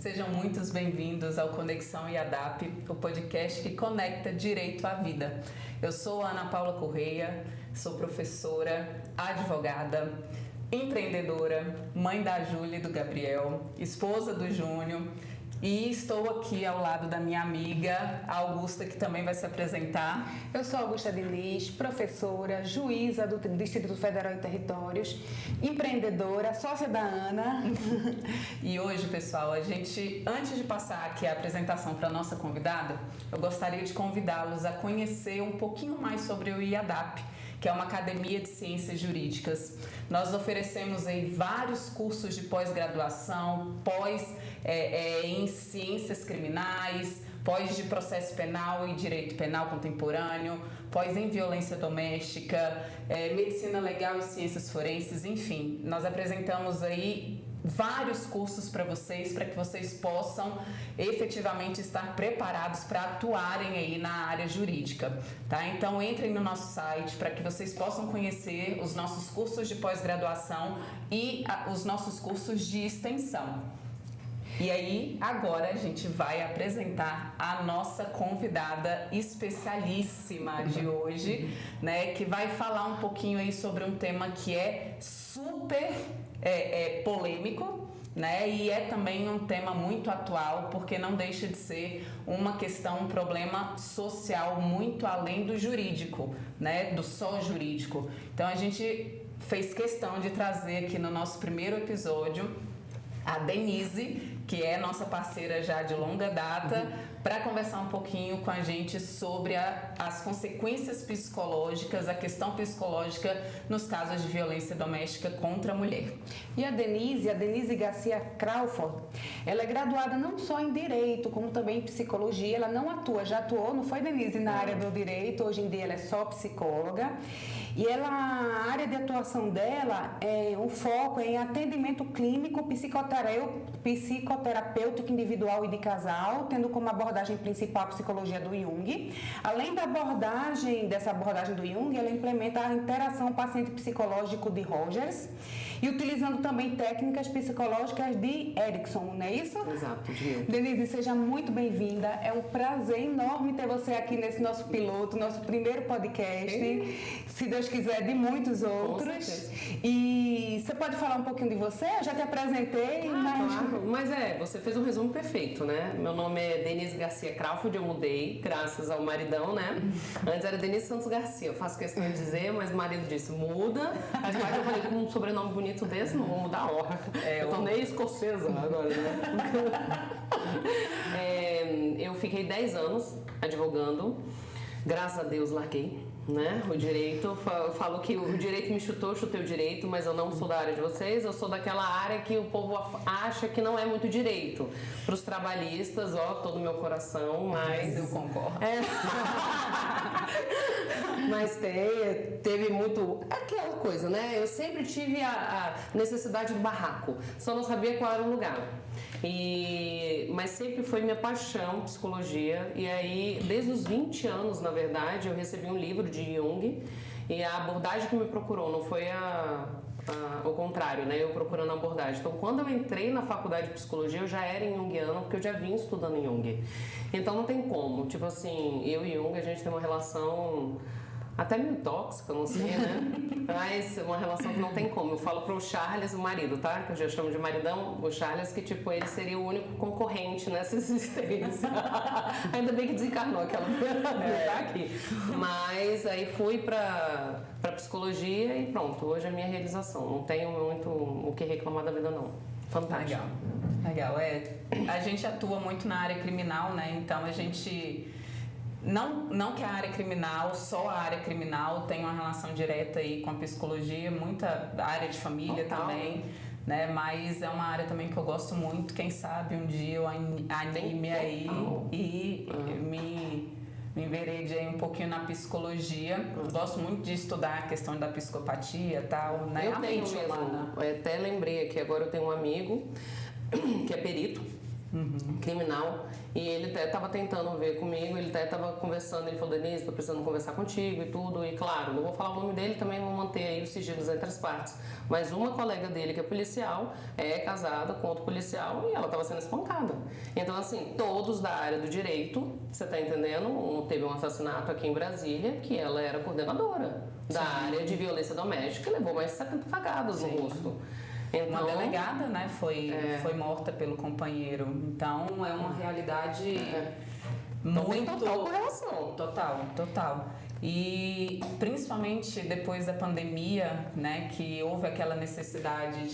Sejam muitos bem-vindos ao Conexão IADAP, o podcast que conecta direito à vida. Eu sou Ana Paula Correia, sou professora, advogada, empreendedora, mãe da Júlia e do Gabriel, esposa do Júnior, e estou aqui ao lado da minha amiga Augusta, que também vai se apresentar. Eu sou Augusta Diniz, professora, juíza do Distrito Federal e Territórios, empreendedora, sócia da Ana. E hoje, pessoal, antes de passar aqui a apresentação para a nossa convidada, eu gostaria de convidá-los a conhecer um pouquinho mais sobre o IADAP, que é uma academia de ciências jurídicas. Nós oferecemos aí vários cursos de pós-graduação, em ciências criminais, pós de processo penal e direito penal contemporâneo, pós em violência doméstica, medicina legal e ciências forenses, enfim. Nós apresentamos aí vários cursos para que vocês possam efetivamente estar preparados para atuarem aí na área jurídica, tá? Então entrem no nosso site para que vocês possam conhecer os nossos cursos de pós-graduação e os nossos cursos de extensão. E aí, agora a gente vai apresentar a nossa convidada especialíssima de hoje, né? Que vai falar um pouquinho aí sobre um tema que é super polêmico, né? E é também um tema muito atual, porque não deixa de ser uma questão, um problema social muito além do jurídico, né? Do só jurídico. Então a gente fez questão de trazer aqui no nosso primeiro episódio a Denise, que é nossa parceira já de longa data, para conversar um pouquinho com a gente sobre as consequências psicológicas, a questão psicológica nos casos de violência doméstica contra a mulher. E a Denise Garcia Crawford, ela é graduada não só em Direito, como também em Psicologia. Ela não atua, já atuou, não foi, Denise, na área do Direito, hoje em dia ela é só psicóloga. E a área de atuação dela, o foco é em atendimento clínico, psicoterapêutico individual e de casal, tendo como abordagem principal a psicologia do Jung. Além dessa abordagem do Jung, ela implementa a interação paciente psicológico de Rogers e utilizando também técnicas psicológicas de Erickson, não é isso? Exato, Gil. Denise, seja muito bem-vinda. É um prazer enorme ter você aqui nesse nosso piloto, nosso primeiro podcast. Se Deus quiser, de muitos outros. E você pode falar um pouquinho de você? Eu já te apresentei, mas... Claro. Mas você fez um resumo perfeito, né? Meu nome é Denise Garcia Crawford, eu mudei, graças ao maridão, né? Antes era Denise Santos Garcia, eu faço questão de dizer, mas o marido disse, muda. Mas eu falei, com um sobrenome bonito desse, não vou mudar a hora. Eu tornei escocesa agora, né? Eu fiquei 10 anos advogando, graças a Deus larguei, né? O direito, eu falo que o direito me chutou, eu chutei o direito, mas eu não sou da área de vocês, eu sou daquela área que o povo acha que não é muito direito. Para os trabalhistas, todo o meu coração, mas... eu concordo. Mas teve muito... aquela coisa, né? Eu sempre tive a necessidade do barraco, só não sabia qual era o lugar. Mas sempre foi minha paixão, psicologia. E aí, desde os 20 anos, na verdade, eu recebi um livro de Jung. E a abordagem que me procurou não foi o contrário, né? Eu procurando a abordagem. Então, quando eu entrei na faculdade de psicologia, eu já era em Jungiana, porque eu já vinha estudando em Jung. Então, não tem como. Tipo assim, eu e Jung, a gente tem uma relação... até meio tóxica, não sei, né? Mas uma relação que não tem como. Eu falo pro Charles, o marido, tá? Que eu já chamo de maridão, o Charles, que tipo, ele seria o único concorrente nessa existência. Ainda bem que desencarnou aquela tá aqui. Mas aí fui pra psicologia e pronto, hoje é a minha realização. Não tenho muito o que reclamar da vida, não. Fantástico. Legal. A gente atua muito na área criminal, né? Então a gente... Não que a área criminal, só a área criminal tem uma relação direta aí com a psicologia, muita área de família também, né? Mas é uma área também que eu gosto muito, quem sabe um dia eu anime aí e me enverede aí um pouquinho na psicologia. Gosto muito de estudar a questão da psicopatia e tal, né? Eu tenho mesmo, eu até lembrei aqui, agora eu tenho um amigo que é perito. criminal, e ele até estava tentando ver comigo, ele até estava conversando, ele falou, Denise, estou precisando conversar contigo e tudo, e claro, não vou falar o nome dele, também vou manter aí os sigilos entre as partes, mas uma colega dele que é policial, é casada com outro policial e ela estava sendo espancada. Então assim, todos da área do direito, você está entendendo? Teve um assassinato aqui em Brasília, que ela era coordenadora da área de violência doméstica e levou mais de 70 facadas no rosto. Então, uma delegada, né, foi morta pelo companheiro. Então, é uma realidade muito... total correlação. Total. E, principalmente depois da pandemia, né, que houve aquela necessidade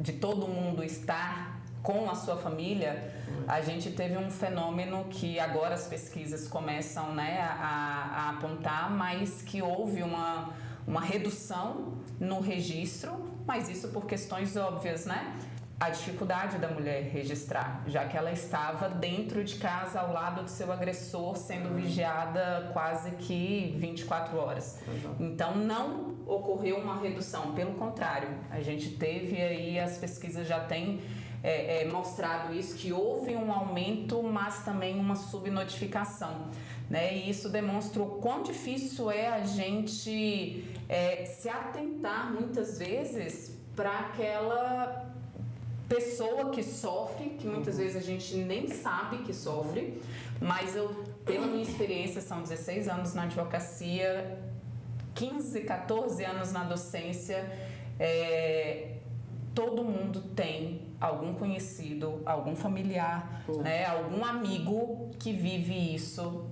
de todo mundo estar com a sua família, a gente teve um fenômeno que agora as pesquisas começam, né, a apontar, mas que houve uma redução no registro, mas isso por questões óbvias, né? A dificuldade da mulher registrar, já que ela estava dentro de casa, ao lado do seu agressor, sendo vigiada quase que 24 horas. Então, não ocorreu uma redução, pelo contrário, a gente teve aí, as pesquisas já têm mostrado isso, que houve um aumento, mas também uma subnotificação. Né? E isso demonstra o quão difícil é a gente se atentar muitas vezes para aquela pessoa que sofre, que muitas vezes a gente nem sabe que sofre, mas pela minha experiência, são 16 anos na advocacia, 15, 14 anos na docência, todo mundo tem algum conhecido, algum familiar, né, algum amigo que vive isso,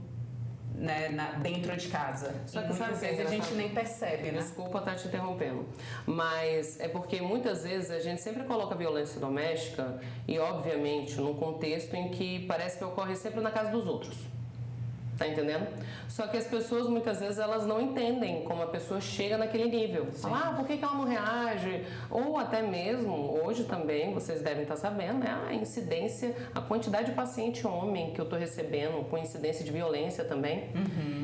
né, dentro de casa. Só que muitas vezes a gente nem percebe, né? Desculpa estar te interrompendo, mas é porque muitas vezes a gente sempre coloca a violência doméstica e, obviamente, num contexto em que parece que ocorre sempre na casa dos outros. Tá entendendo? Só que as pessoas, muitas vezes, elas não entendem como a pessoa chega naquele nível. Fala, por que ela não reage? Ou até mesmo, hoje também, vocês devem estar sabendo, né? A incidência, a quantidade de paciente homem que eu estou recebendo, com incidência de violência também.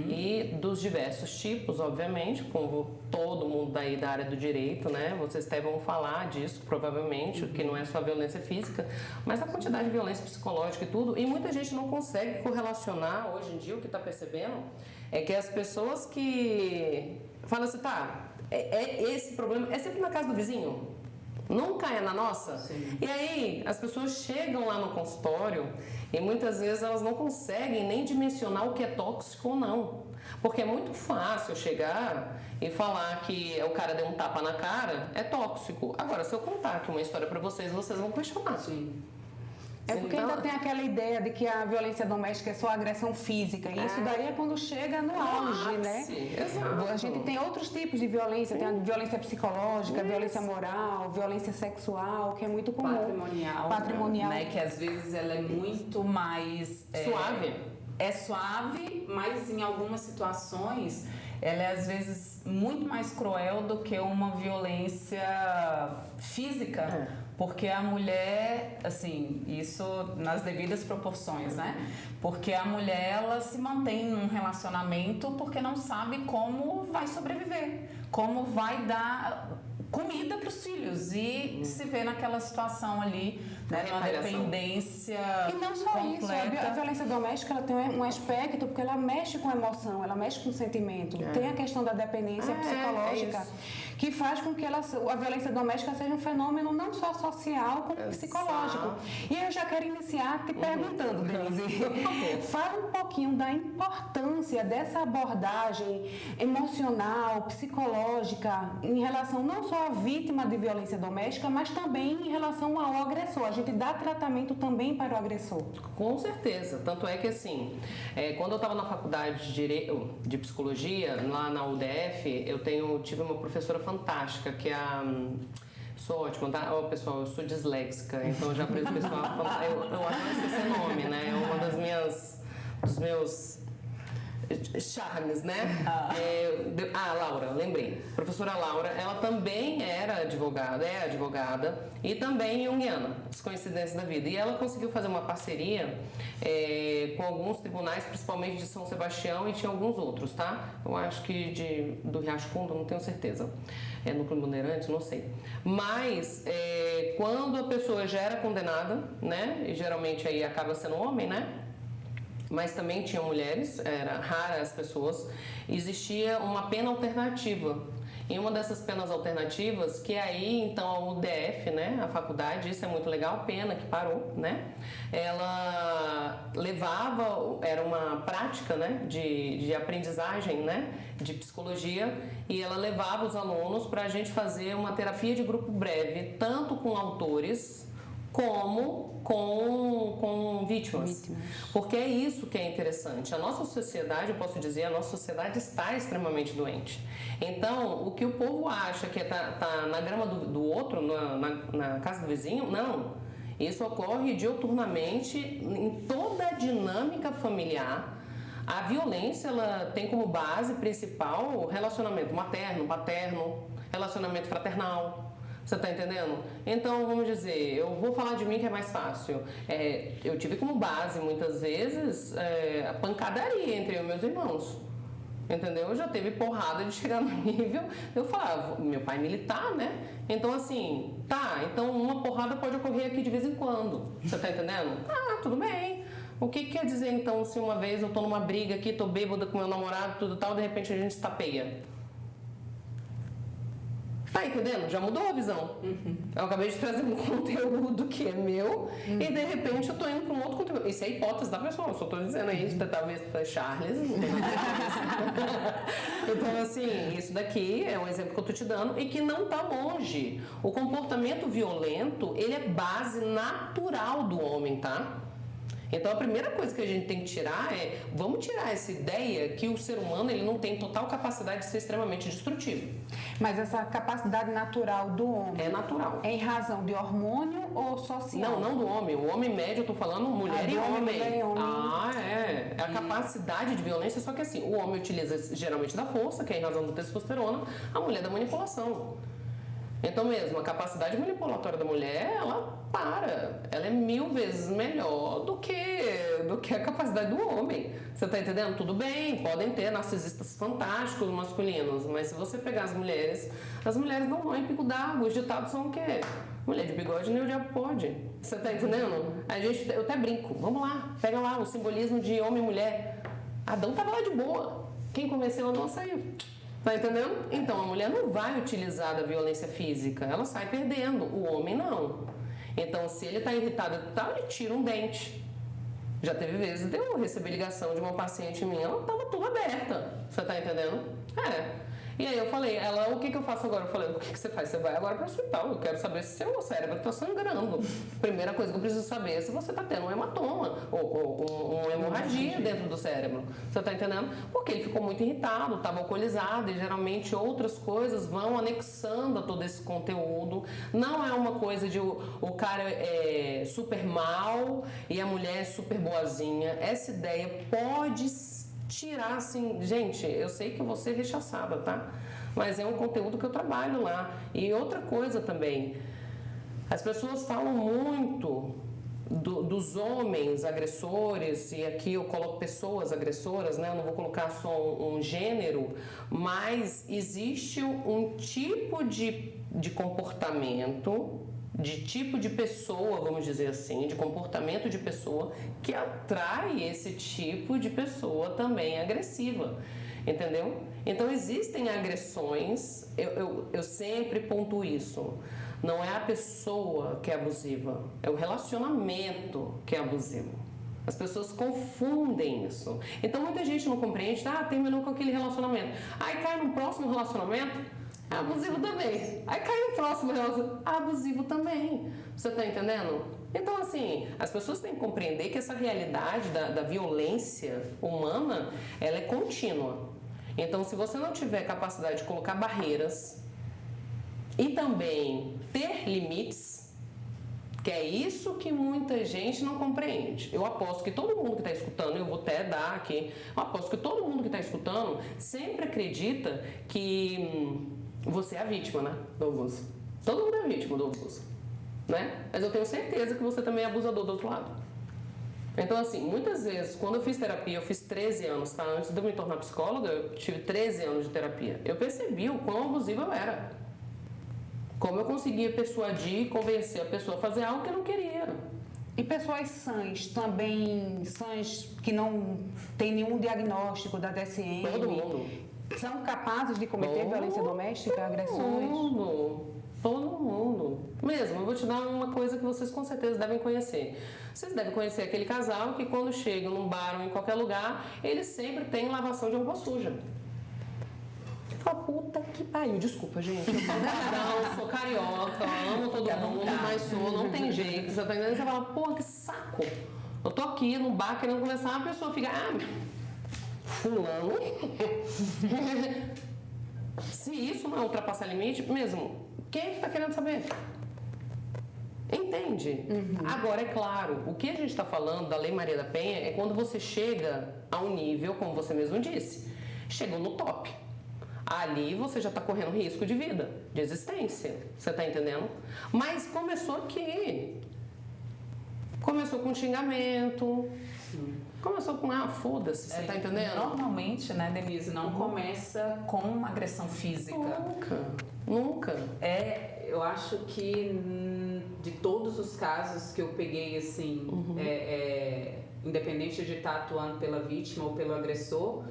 E dos diversos tipos, obviamente, como todo mundo daí da área do direito, né? Vocês até vão falar disso, provavelmente, que não é só violência física, mas a quantidade de violência psicológica e tudo. E muita gente não consegue correlacionar, hoje em dia, o que está percebendo é que as pessoas que falam assim, esse problema é sempre na casa do vizinho, nunca é na nossa. Sim. E aí as pessoas chegam lá no consultório e muitas vezes elas não conseguem nem dimensionar o que é tóxico ou não, porque é muito fácil chegar e falar que o cara deu um tapa na cara, é tóxico. Agora, se eu contar aqui uma história para vocês vão questionar. Sim. É porque ainda tem aquela ideia de que a violência doméstica é só agressão física. E isso daí é quando chega no auge, né? Exato. A gente tem outros tipos de violência. Tem a violência psicológica, a violência moral, violência sexual, que é muito comum. Patrimonial. Né? Que às vezes ela é muito mais... suave. É suave, mas em algumas situações ela é às vezes muito mais cruel do que uma violência física. Porque a mulher, assim, isso nas devidas proporções, né? Porque a mulher, ela se mantém num relacionamento porque não sabe como vai sobreviver, como vai dar comida para os filhos e se vê naquela situação ali, né, numa dependência e não só completa. Isso, a violência doméstica ela tem um aspecto porque ela mexe com a emoção, ela mexe com o sentimento. Tem a questão da dependência psicológica que faz com que a violência doméstica seja um fenômeno não só social como psicológico. E eu já quero iniciar te perguntando, Denise, fala um pouquinho da importância dessa abordagem emocional, psicológica em relação não só à vítima de violência doméstica, mas também em relação ao agressor. A gente dá tratamento também para o agressor. Com certeza. Tanto é que, assim, quando eu estava na faculdade de psicologia, lá na UDF, eu tive uma professora fantástica, que é a... Sou ótima, tá? Pessoal, eu sou disléxica, então já aprendi o pessoal... Eu acho que esqueci o nome, né? É uma dos meus... Charles, né? Laura, lembrei. Professora Laura, ela também era advogada, é advogada e também junguiana, as coincidências da vida. E ela conseguiu fazer uma parceria com alguns tribunais, principalmente de São Sebastião, e tinha alguns outros, tá? Eu acho que do Riacho Fundo, não tenho certeza. No Clube Bandeirantes, não sei. Mas quando a pessoa já era condenada, né? E geralmente aí acaba sendo homem, né? Mas também tinham mulheres, era rara as pessoas, existia uma pena alternativa. E uma dessas penas alternativas, que aí então a UDF, né, a faculdade, isso é muito legal, pena que parou, né, ela levava, era uma prática, né, de aprendizagem, né, de psicologia, e ela levava os alunos para a gente fazer uma terapia de grupo breve, tanto com autores como com vítimas. Porque é isso que é interessante. A nossa sociedade, eu posso dizer, a nossa sociedade está extremamente doente. Então, o que o povo acha que tá na grama do outro, na casa do vizinho, não. Isso ocorre diuturnamente em toda a dinâmica familiar. A violência, ela tem como base principal o relacionamento materno, paterno, relacionamento fraternal. Você tá entendendo? Então, vamos dizer, eu vou falar de mim que é mais fácil. Eu tive como base, muitas vezes, a pancadaria entre eu e meus irmãos. Entendeu? Já teve porrada de chegar no nível, eu falava, meu pai é militar, né? Então, assim, então uma porrada pode ocorrer aqui de vez em quando. Você tá entendendo? Tudo bem. O que quer dizer, então, se uma vez eu tô numa briga aqui, tô bêbada com meu namorado, tudo tal, de repente a gente se tapeia? Tá entendendo? Já mudou a visão. Eu acabei de trazer um conteúdo que é meu e de repente eu tô indo para um outro conteúdo. Isso é a hipótese da pessoa, eu só tô dizendo aí, talvez para Charles. Então, assim, isso daqui é um exemplo que eu tô te dando e que não tá longe. O comportamento violento, ele é base natural do homem, tá? Então a primeira coisa que a gente tem que tirar vamos tirar essa ideia que o ser humano ele não tem total capacidade de ser extremamente destrutivo. Mas essa capacidade natural do homem... É natural. É em razão de hormônio ou social? Não do homem. O homem médio, eu tô falando mulher e homem. É a capacidade de violência, só que assim, o homem utiliza geralmente da força, que é em razão da testosterona, a mulher da manipulação. Então mesmo, a capacidade manipulatória da mulher, ela é 1000 vezes melhor do que a capacidade do homem. Você tá entendendo? Tudo bem, podem ter narcisistas fantásticos masculinos, mas se você pegar as mulheres não vão em pico d'água. Os ditados são o quê? Mulher de bigode nem o diabo pode. Você tá entendendo? Eu até brinco, vamos lá, pega lá o simbolismo de homem e mulher. Adão tava lá de boa, quem convenceu Adão saiu. Tá entendendo? Então a mulher não vai utilizar da violência física, ela sai perdendo, o homem não. Então se ele tá irritado e tal, ele tira um dente. Já teve vezes de eu receber ligação de uma paciente minha, ela tava toda aberta. Você tá entendendo? E aí eu falei, o que eu faço agora? Eu falei, o que você faz? Você vai agora para o hospital, eu quero saber se seu cérebro está sangrando. Primeira coisa que eu preciso saber é se você está tendo um hematoma ou uma hemorragia dentro do cérebro. Você está entendendo? Porque ele ficou muito irritado, estava alcoolizado e geralmente outras coisas vão anexando a todo esse conteúdo. Não é uma coisa de o cara é super mal e a mulher é super boazinha. Essa ideia pode tirar, assim, gente, eu sei que eu vou ser rechaçada, tá? Mas é um conteúdo que eu trabalho lá. E outra coisa também, as pessoas falam muito dos homens agressores, e aqui eu coloco pessoas agressoras, né? Eu não vou colocar só um gênero, mas existe um tipo de comportamento, de tipo de pessoa, vamos dizer assim, de comportamento de pessoa que atrai esse tipo de pessoa também agressiva, entendeu? Então existem agressões, eu sempre pontuo isso, não é a pessoa que é abusiva, é o relacionamento que é abusivo. As pessoas confundem isso. Então muita gente não compreende, terminou com aquele relacionamento, aí cai no próximo relacionamento, abusivo também. Aí cai no próximo relacionamento, abusivo também. Você tá entendendo? Então, assim, as pessoas têm que compreender que essa realidade da violência humana, ela é contínua. Então, se você não tiver capacidade de colocar barreiras e também ter limites, Que é isso que muita gente não compreende. Eu aposto que todo mundo que está escutando, eu vou até dar aqui, eu aposto que todo mundo que está escutando sempre acredita que você é a vítima, né, do abuso. Todo mundo é vítima do abuso, né? Mas eu tenho certeza que você também é abusador do outro lado. Então, assim, muitas vezes, quando eu fiz terapia, eu fiz 13 anos, tá? Antes de eu me tornar psicóloga, eu tive 13 anos de terapia. Eu percebi o quão abusiva eu era. Como eu conseguia persuadir e convencer a pessoa a fazer algo que eu não queria. E pessoas sãs, também sãs que não têm nenhum diagnóstico da DSM. Todo mundo. São capazes de cometer violência doméstica, agressões? Todo mundo. Mesmo, eu vou te dar uma coisa que vocês com certeza devem conhecer. Vocês devem conhecer aquele casal que quando chegam num bar ou em qualquer lugar, eles sempre têm lavação de roupa suja. Fala, puta que pariu. Desculpa, gente. Eu sou padrão, sou carioca, amo todo mundo, mas não tem jeito. Você tá entendendo? Você fala, porra, que saco. Eu tô aqui no bar querendo conversar, a pessoa fica, fulano. Se isso não é ultrapassar limite, mesmo, quem tá querendo saber? Entende? Agora, é claro, o que a gente está falando da Lei Maria da Penha é quando você chega a um nível, como você mesmo disse, chegou no top. Ali você já está correndo risco de vida, de existência. Você está entendendo? Mas começou aqui. Começou com xingamento. Começou com, foda-se, você tá entendendo? Normalmente, né, Denise, não começa com uma agressão física. Nunca. Eu acho que de todos os casos que eu peguei, assim, independente de estar atuando pela vítima ou pelo agressor,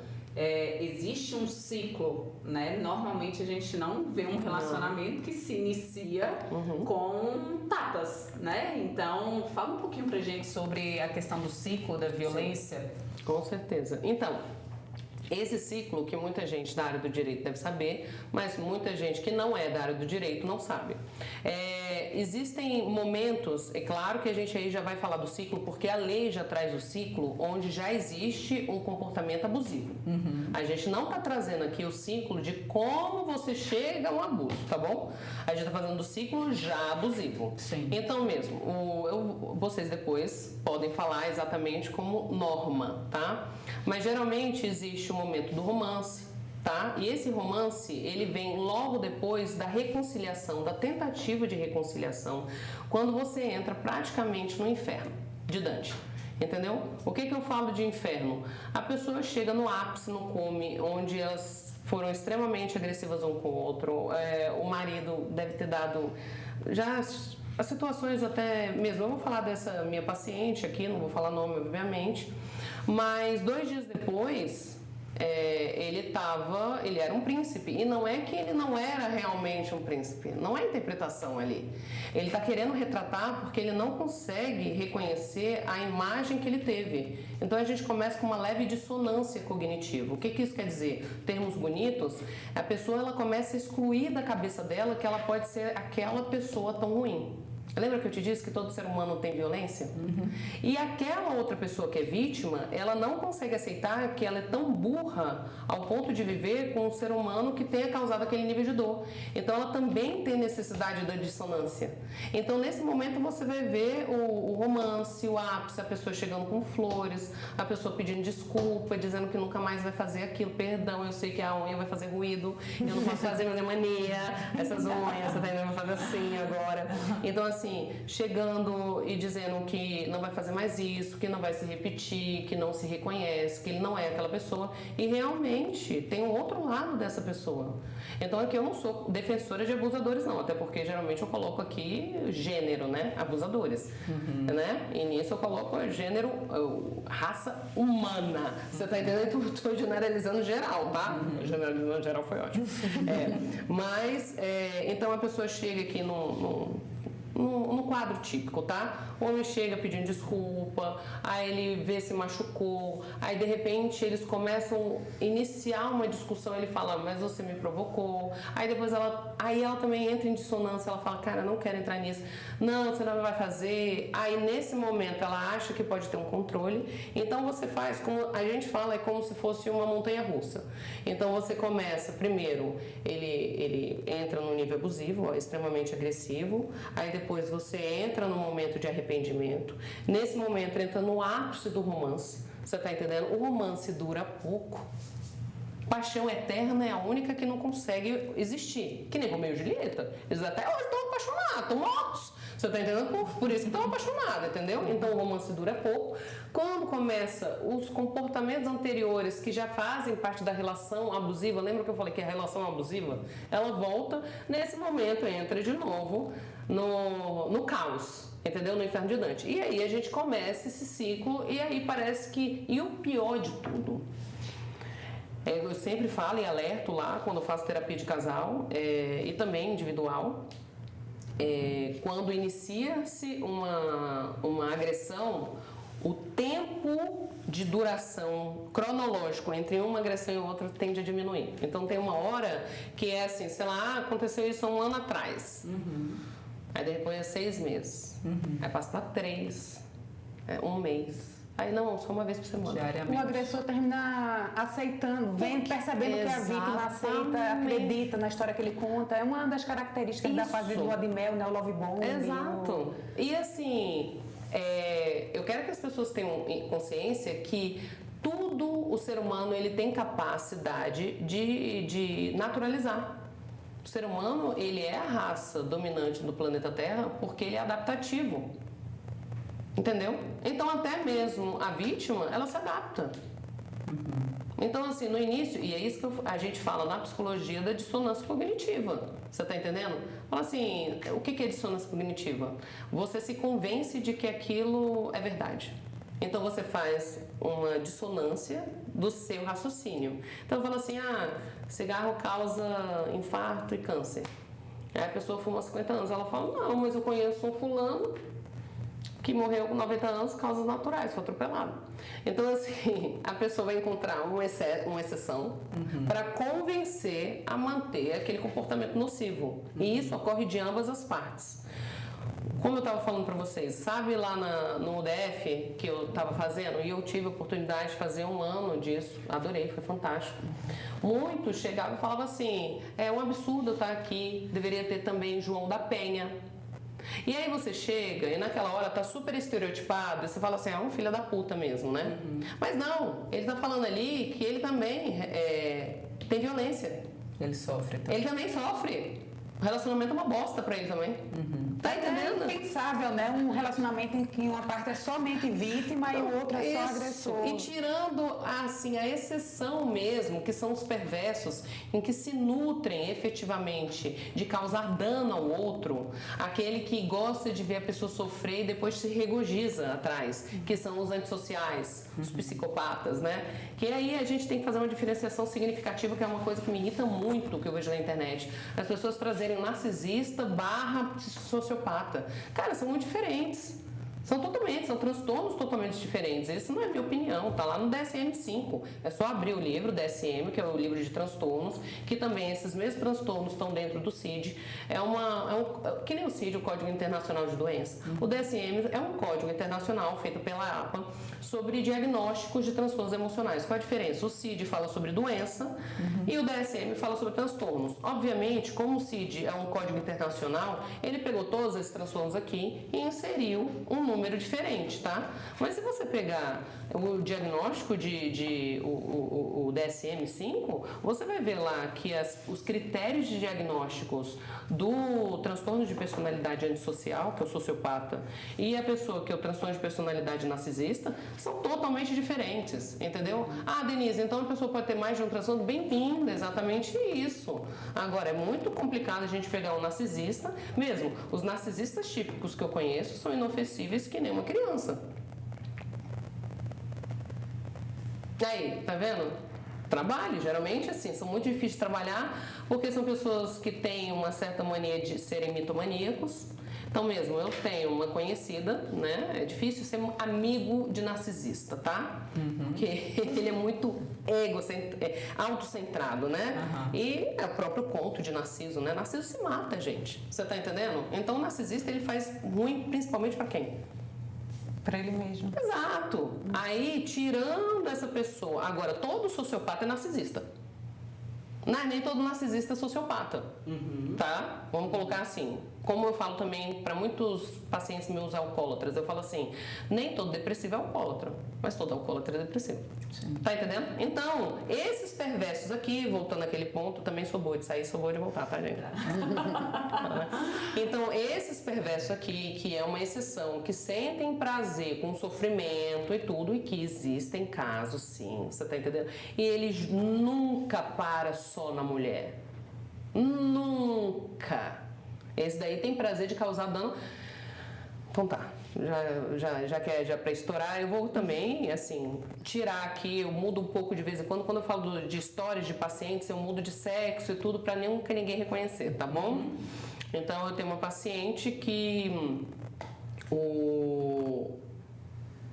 existe um ciclo, né? Normalmente a gente não vê um relacionamento que se inicia com tapas, né? Então, fala um pouquinho pra gente sobre a questão do ciclo da violência. Sim, com certeza. Então, esse ciclo que muita gente da área do direito deve saber, mas muita gente que não é da área do direito não sabe. Existem momentos, é claro que a gente aí já vai falar do ciclo, porque a lei já traz o ciclo onde já existe um comportamento abusivo. A gente não está trazendo aqui o ciclo de como você chega a um abuso, tá bom? A gente está fazendo do ciclo já abusivo. Sim. Então mesmo, vocês depois podem falar exatamente como norma, tá? Mas geralmente existe o momento do romance, tá? E esse romance, ele vem logo depois da reconciliação, da tentativa de reconciliação, quando você entra praticamente no inferno de Dante. Entendeu? O que eu falo de inferno? A pessoa chega no ápice, no cume, onde elas foram extremamente agressivas um com o outro. O marido deve ter dado já as situações até mesmo. Eu vou falar dessa minha paciente aqui, não vou falar nome, obviamente. Mas 2 dias depois, ele era um príncipe. E não é que ele não era realmente um príncipe. Não é interpretação ali. Ele está querendo retratar porque ele não consegue reconhecer a imagem que ele teve. Então a gente começa com uma leve dissonância cognitiva. O que isso quer dizer? Termos bonitos, a pessoa ela começa a excluir da cabeça dela que ela pode ser aquela pessoa tão ruim. Lembra que eu te disse que todo ser humano tem violência? E aquela outra pessoa que é vítima, ela não consegue aceitar que ela é tão burra ao ponto de viver com um ser humano que tenha causado aquele nível de dor. Então ela também tem necessidade da dissonância. Então nesse momento você vai ver o romance, o ápice, a pessoa chegando com flores, a pessoa pedindo desculpa, dizendo que nunca mais vai fazer aquilo. Perdão, eu sei que a unha vai fazer ruído, eu não posso fazer minha mania, essas unhas, você tá indo fazer assim agora. Então assim, chegando e dizendo que não vai fazer mais isso, que não vai se repetir, que não se reconhece, que ele não é aquela pessoa. E realmente tem um outro lado dessa pessoa. Então aqui eu não sou defensora de abusadores não, até porque geralmente eu coloco aqui gênero, né? Abusadores, né? E nisso eu coloco gênero, raça humana. Você tá entendendo? Então eu tô generalizando geral, tá? Generalizando geral foi ótimo. Mas, então a pessoa chega aqui no quadro típico, tá? O homem chega pedindo desculpa, aí ele vê se machucou, aí de repente eles começam a iniciar uma discussão, ele fala, mas você me provocou, aí depois ela também entra em dissonância, ela fala, cara, não quero entrar nisso, não, você não vai fazer, aí nesse momento ela acha que pode ter um controle, então você faz, como a gente fala, é como se fosse uma montanha-russa, então você começa, primeiro, ele entra no nível abusivo, extremamente agressivo, aí depois depois você entra no momento de arrependimento. Nesse momento entra no ápice do romance. Você tá entendendo? O romance dura pouco. Paixão eterna é a única que não consegue existir. Que nem Romeu e Julieta. Eles até hoje estão apaixonados, estão mortos. Você tá entendendo? Por isso que estão apaixonados, entendeu? Então o romance dura pouco. Quando começa os comportamentos anteriores que já fazem parte da relação abusiva, lembra que eu falei que a relação abusiva, ela volta, nesse momento entra de novo no caos. Entendeu? No inferno de Dante. E aí a gente começa esse ciclo e aí parece que... E o pior de tudo... Eu sempre falo e alerto lá quando eu faço terapia de casal e também individual. Quando inicia-se uma agressão, o tempo de duração cronológico entre uma agressão e outra tende a diminuir. Então tem uma hora que é assim, sei lá, aconteceu isso há um ano atrás. Aí depois é 6 meses. Aí passa para 3, um mês. Aí não, só uma vez por semana. O agressor termina aceitando, percebendo que a vítima aceita, acredita na história que ele conta. É uma das características da fase de lua de mel, né? O love bomb. Exato. E assim, eu quero que as pessoas tenham consciência que tudo o ser humano ele tem capacidade de naturalizar. O ser humano ele é a raça dominante do planeta Terra porque ele é adaptativo. Entendeu? Então até mesmo a vítima, ela se adapta. Então assim, no início, e é isso que a gente fala na psicologia da dissonância cognitiva. Você tá entendendo? Fala assim, o que é dissonância cognitiva? Você se convence de que aquilo é verdade. Então você faz uma dissonância do seu raciocínio. Então fala assim, cigarro causa infarto e câncer. Aí a pessoa fuma há 50 anos, ela fala, não, mas eu conheço um fulano que morreu com 90 anos, causas naturais, foi atropelado. Então, assim, a pessoa vai encontrar uma exceção para convencer a manter aquele comportamento nocivo. E isso ocorre de ambas as partes. Como eu estava falando para vocês, sabe lá no UDF que eu estava fazendo? E eu tive a oportunidade de fazer 1 ano disso. Adorei, foi fantástico. Muitos chegavam e falavam assim, é um absurdo eu estar aqui, deveria ter também João da Penha. E aí você chega e naquela hora tá super estereotipado e você fala assim, um filho da puta mesmo, né? Mas não, ele tá falando ali que ele também tem violência. Ele sofre também. Ele também sofre. O relacionamento é uma bosta pra ele também. Tá entendendo? É impensável, né? Um relacionamento em que uma parte é somente vítima e o outro é só agressor. E tirando, assim, a exceção mesmo, que são os perversos, em que se nutrem efetivamente de causar dano ao outro, aquele que gosta de ver a pessoa sofrer e depois se regozija atrás, que são os antissociais, os psicopatas, né? Que aí a gente tem que fazer uma diferenciação significativa, que é uma coisa que me irrita muito, que eu vejo na internet. As pessoas trazerem narcisista / sociopata. Cara, são muito diferentes. São transtornos totalmente diferentes. Isso não é minha opinião, tá lá no DSM-5. É só abrir o livro DSM, que é o livro de transtornos, que também esses mesmos transtornos estão dentro do CID. Que nem o CID, o Código Internacional de Doença. O DSM é um código internacional feito pela APA sobre diagnósticos de transtornos emocionais. Qual a diferença? O CID fala sobre doença e o DSM fala sobre transtornos. Obviamente, como o CID é um código internacional, ele pegou todos esses transtornos aqui e inseriu um número diferente, tá? Mas se você pegar o diagnóstico o DSM-5, você vai ver lá que os critérios de diagnósticos do transtorno de personalidade antissocial, que é o sociopata, e a pessoa que é o transtorno de personalidade narcisista, são totalmente diferentes, entendeu? Denise, então a pessoa pode ter mais de um transtorno? Bem-vinda, exatamente isso. Agora, é muito complicado a gente pegar um narcisista, mesmo os narcisistas típicos que eu conheço são inofensíveis que nem uma criança. Aí, tá vendo? Trabalho, geralmente assim, são muito difíceis de trabalhar porque são pessoas que têm uma certa mania de serem mitomaníacos. Então mesmo, eu tenho uma conhecida, né? É difícil ser um amigo de narcisista, tá? Porque ele é muito autocentrado, né? E é o próprio conto de Narciso, né? Narciso se mata, gente. Você tá entendendo? Então o narcisista, ele faz ruim principalmente pra quem? Pra ele mesmo. Exato. Aí, tirando essa pessoa... Agora, todo sociopata é narcisista. Nem todo narcisista é sociopata. Tá? Vamos colocar assim. como eu falo também para muitos pacientes meus alcoólatras, eu falo assim, nem todo depressivo é alcoólatra, mas todo alcoólatra é depressivo. Sim. Tá entendendo? Então, esses perversos aqui, voltando àquele ponto, também sou boa de sair, sou boa de voltar, tá, gente? Então, esses perversos aqui, que é uma exceção, que sentem prazer com sofrimento e tudo, e que existem casos, sim, você tá entendendo? E eles nunca param só na mulher. Nunca. Esse daí tem prazer de causar dano. Então tá, já que é já para estourar, eu vou também, assim, tirar aqui, eu mudo um pouco de vez em quando eu falo de histórias de pacientes, eu mudo de sexo e tudo para nunca ninguém reconhecer, tá bom? Então eu tenho uma paciente que o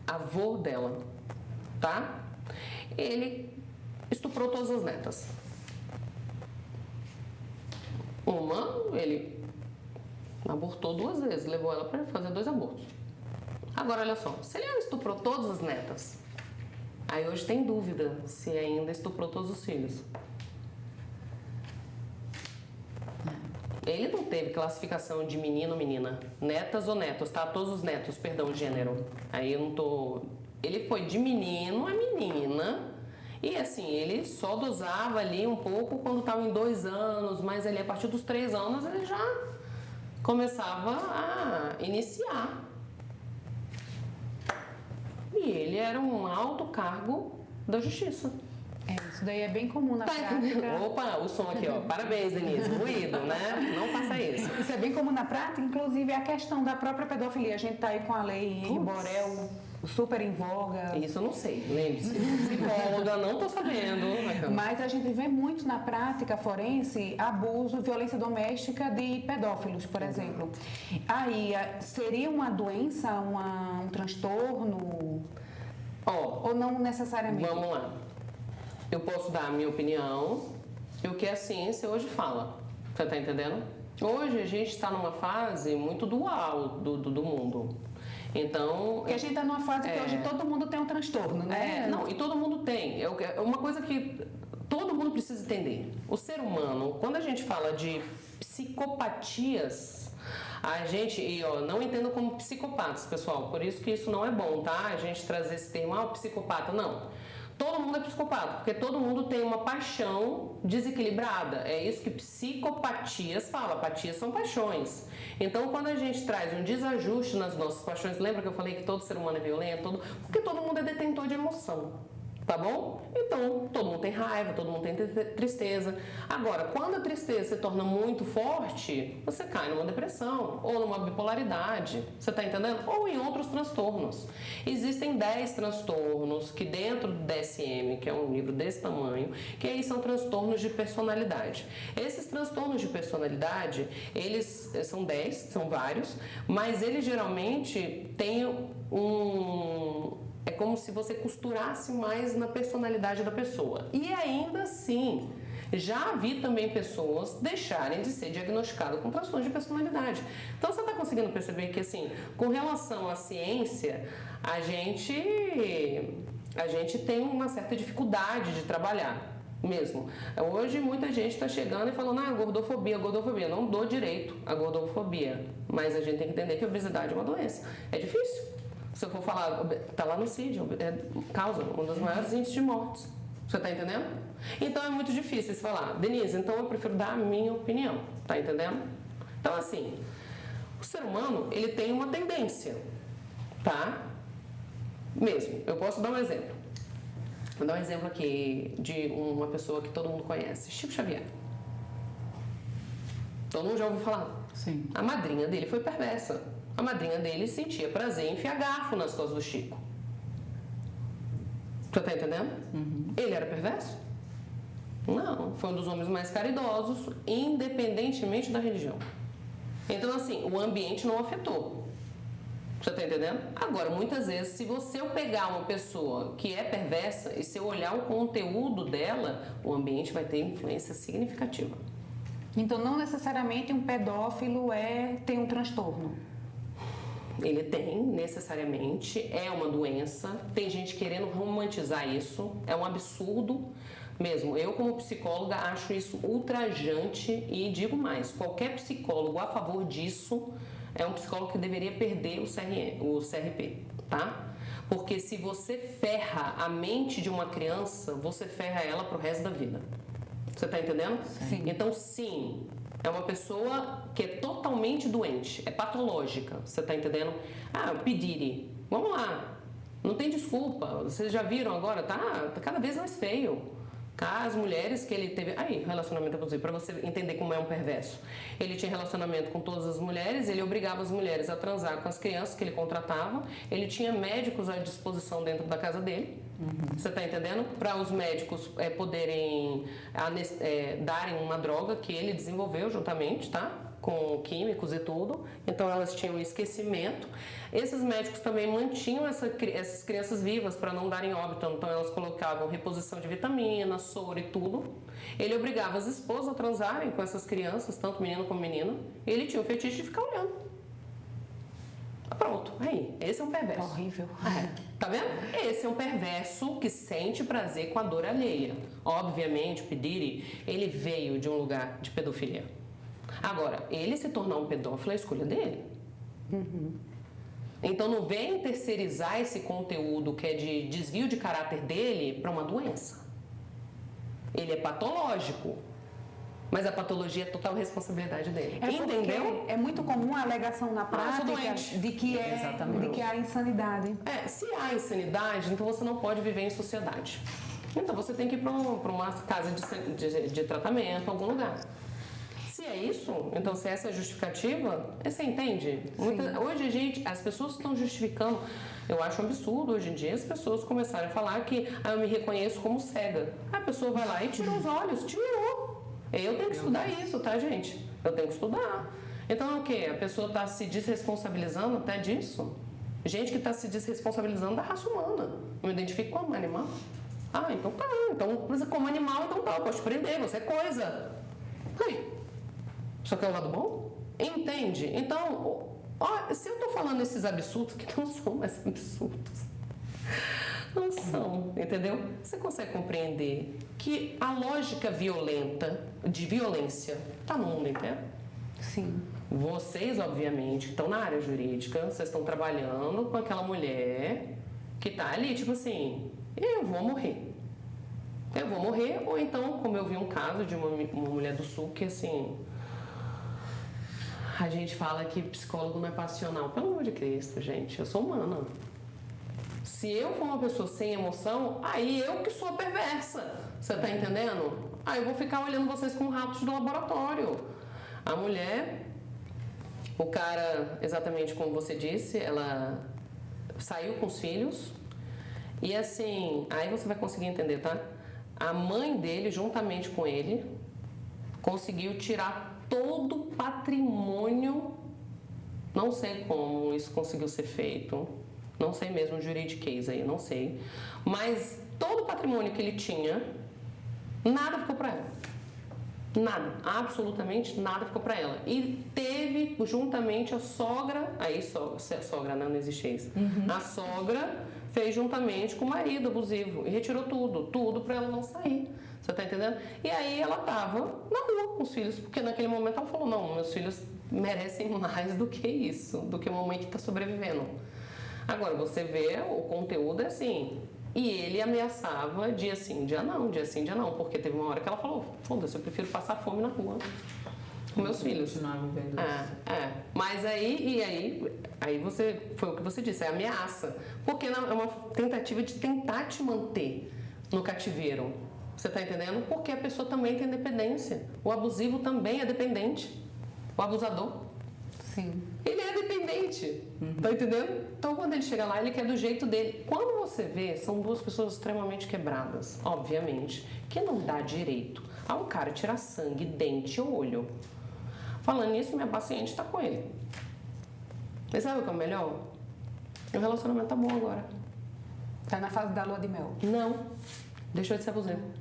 avô dela, tá? Ele estuprou todas as netas. Ele abortou 2 vezes, levou ela para fazer 2 abortos. Agora, olha só, se ele estuprou todas as netas, aí hoje tem dúvida se ainda estuprou todos os filhos. Ele não teve classificação de menino ou menina, netas ou netos, tá? Todos os netos, perdão, gênero. Aí eu não tô... Ele foi de menino a menina... E assim, ele só dosava ali um pouco quando estava em 2 anos, mas ali a partir dos 3 anos ele já começava a iniciar. E ele era um alto cargo da justiça. Isso daí é bem comum na prática. Opa, o som aqui, ó. Parabéns, Denise. Ruído, né? Não faça isso. Isso é bem comum na prática, inclusive a questão da própria pedofilia. A gente tá aí com a lei Henri Borel super em voga. Isso eu não sei, lembre-se. Psicóloga, não tô sabendo. Mas a gente vê muito na prática forense abuso, violência doméstica de pedófilos, por exemplo. Aí, seria uma doença, um transtorno? Ou não necessariamente? Vamos lá. Eu posso dar a minha opinião e o que a ciência hoje fala. Você tá entendendo? Hoje a gente está numa fase muito dual do mundo. Então... Porque a gente está numa fase que hoje todo mundo tem um transtorno, né? Não, e todo mundo tem. É uma coisa que todo mundo precisa entender. O ser humano, quando a gente fala de psicopatias, a gente, não entendo como psicopatas, pessoal, por isso que isso não é bom, tá? A gente trazer esse termo, psicopata, não. Todo mundo é psicopata, porque todo mundo tem uma paixão desequilibrada. É isso que psicopatias fala. Apatias são paixões. Então, quando a gente traz um desajuste nas nossas paixões, lembra que eu falei que todo ser humano é violento? Porque todo mundo é detentor de emoção. Tá bom? Então, todo mundo tem raiva, todo mundo tem tristeza. Agora, quando a tristeza se torna muito forte, você cai numa depressão ou numa bipolaridade. Você tá entendendo? Ou em outros transtornos. Existem 10 transtornos que dentro do DSM, que é um livro desse tamanho, que aí são transtornos de personalidade. Esses transtornos de personalidade, eles são 10, são vários, mas eles geralmente têm é como se você costurasse mais na personalidade da pessoa. E ainda assim, já vi também pessoas deixarem de ser diagnosticadas com transtorno de personalidade. Então, você está conseguindo perceber que, assim, com relação à ciência, a gente tem uma certa dificuldade de trabalhar. Mesmo. Hoje muita gente está chegando e falando, gordofobia. Não dou direito à gordofobia. Mas a gente tem que entender que a obesidade é uma doença. É difícil. Se eu for falar, tá lá no CID, causa um dos maiores índices de mortes. Você tá entendendo? Então é muito difícil você falar, Denise, então eu prefiro dar a minha opinião. Tá entendendo? Então assim, o ser humano, ele tem uma tendência, tá? Mesmo. Eu posso dar um exemplo. Vou dar um exemplo aqui de uma pessoa que todo mundo conhece, Chico Xavier. Todo mundo já ouviu falar? Sim. A madrinha dele foi perversa. A madrinha dele sentia prazer em enfiar garfo nas costas do Chico. Você tá entendendo? Uhum. Ele era perverso? Não. Foi um dos homens mais caridosos, independentemente da religião. Então, assim, o ambiente não afetou. Você tá entendendo? Agora, muitas vezes, se você pegar uma pessoa que é perversa e se olhar o conteúdo dela, o ambiente vai ter influência significativa. Então, não necessariamente um pedófilo tem um transtorno. Ele tem, necessariamente, é uma doença. Tem gente querendo romantizar isso, é um absurdo. Mesmo, eu como psicóloga acho isso ultrajante e digo mais, qualquer psicólogo a favor disso é um psicólogo que deveria perder o CRP, tá? Porque se você ferra a mente de uma criança, você ferra ela pro resto da vida. Você tá entendendo? Sim. Então, sim, é uma pessoa que é totalmente doente, é patológica, você tá entendendo? Ah, o Pediri, vamos lá, não tem desculpa, vocês já viram agora, tá cada vez mais feio. As mulheres que ele teve... Aí, relacionamento abusivo, para você entender como é um perverso. Ele tinha relacionamento com todas as mulheres, ele obrigava as mulheres a transar com as crianças que ele contratava, ele tinha médicos à disposição dentro da casa dele, você está entendendo? Para os médicos poderem darem uma droga que ele desenvolveu juntamente, tá? Com químicos e tudo, então elas tinham esquecimento. Esses médicos também mantinham essas crianças vivas para não darem óbito, então elas colocavam reposição de vitamina, soro e tudo. Ele obrigava as esposas a transarem com essas crianças, tanto menino como menina, e ele tinha o fetiche de ficar olhando. Pronto, aí, esse é um perverso. Horrível. Tá vendo? Esse é um perverso que sente prazer com a dor alheia. Obviamente, o Pediri, ele veio de um lugar de pedofilia. Agora, ele se tornar um pedófilo é a escolha dele. Então não vem terceirizar esse conteúdo que é de desvio de caráter dele para uma doença. Ele é patológico, mas a patologia é total responsabilidade dele. Entendeu? É muito comum a alegação na prática de que há insanidade. Se há insanidade, então você não pode viver em sociedade. Então você tem que ir para uma casa de tratamento, algum lugar. Se é isso, então se essa é a justificativa, você entende? Hoje as pessoas estão justificando, eu acho um absurdo hoje em dia as pessoas começarem a falar que eu me reconheço como cega. A pessoa vai lá e tira os olhos, tirou. Eu tenho que estudar isso, tá, gente? Eu tenho que estudar. Então é o quê? A pessoa está se desresponsabilizando até disso? Gente que está se desresponsabilizando da raça humana. Eu me identifico como animal. Ah, então tá. Então, como animal, então tá, eu posso te prender, você é coisa. Só que é o lado bom? Entende? Então, se eu tô falando esses absurdos, que não são mais absurdos. Não são, entendeu? Você consegue compreender que a lógica de violência, tá no mundo inteiro? Sim. Vocês, obviamente, que estão na área jurídica, vocês estão trabalhando com aquela mulher que tá ali, tipo assim, eu vou morrer. Eu vou morrer, ou então, como eu vi um caso de uma mulher do Sul que, assim... A gente fala que psicólogo não é passional. Pelo amor de Cristo, gente, eu sou humana. Se eu for uma pessoa sem emoção, aí eu que sou perversa. Você tá entendendo? Aí eu vou ficar olhando vocês como ratos do laboratório. A mulher, o cara, exatamente como você disse, ela saiu com os filhos. E assim, aí você vai conseguir entender, tá? A mãe dele, juntamente com ele, conseguiu tirar todo o patrimônio, não sei como isso conseguiu ser feito, não sei mesmo o juridiquês aí, não sei, mas todo o patrimônio que ele tinha, nada ficou para ela. Nada, absolutamente nada ficou para ela. E teve juntamente a sogra, aí sogra não existe isso, a sogra fez juntamente com o marido abusivo e retirou tudo para ela não sair. Você tá entendendo? E aí ela tava na rua com os filhos, porque naquele momento ela falou, não, meus filhos merecem mais do que isso, do que uma mãe que tá sobrevivendo. Agora, você vê, o conteúdo é assim, e ele ameaçava dia sim, dia não, porque teve uma hora que ela falou, foda-se, eu prefiro passar fome na rua com meus filhos. Mas aí você, foi o que você disse, é ameaça, porque é uma tentativa de tentar te manter no cativeiro. Você tá entendendo? Porque a pessoa também tem dependência. O abusivo também é dependente. O abusador. Sim. Ele é dependente. Tá entendendo? Então, quando ele chega lá, ele quer do jeito dele. Quando você vê, são duas pessoas extremamente quebradas, obviamente, que não dá direito a um cara tirar sangue, dente ou olho. Falando nisso, minha paciente tá com ele. Mas sabe o que é o melhor? O relacionamento tá bom agora. Tá na fase da lua de mel. Não. Deixou de ser abusivo.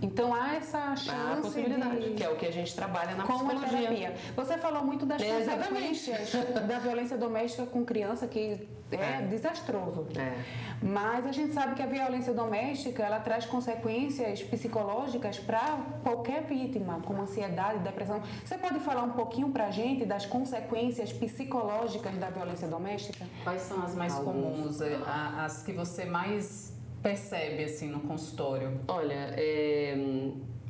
Então há essa Há a chance possibilidade, de... que é o que a gente trabalha na com a psicologia. terapia. Você falou muito das Exatamente. consequências da violência doméstica com criança, que é desastroso. É. Mas a gente sabe que a violência doméstica, ela traz consequências psicológicas para qualquer vítima, como ansiedade, depressão. Você pode falar um pouquinho para a gente das consequências psicológicas da violência doméstica? Quais são as mais comuns, as que você mais percebe assim no consultório? Olha,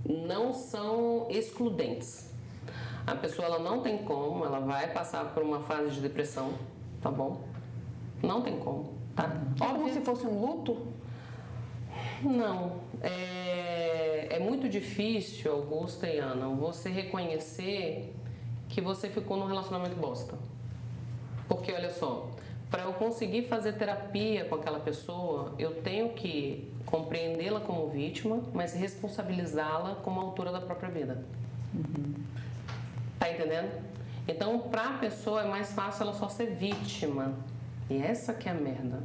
não são excludentes. A pessoa ela não tem como, ela vai passar por uma fase de depressão, tá bom? Não tem como, tá? É como se fosse um luto? Não. É muito difícil, Augusta e Ana, você reconhecer que você ficou num relacionamento bosta. Porque, olha só, para eu conseguir fazer terapia com aquela pessoa, eu tenho que compreendê-la como vítima, mas responsabilizá-la como autora da própria vida. Tá entendendo? Então, para a pessoa é mais fácil ela só ser vítima. E essa que é a merda.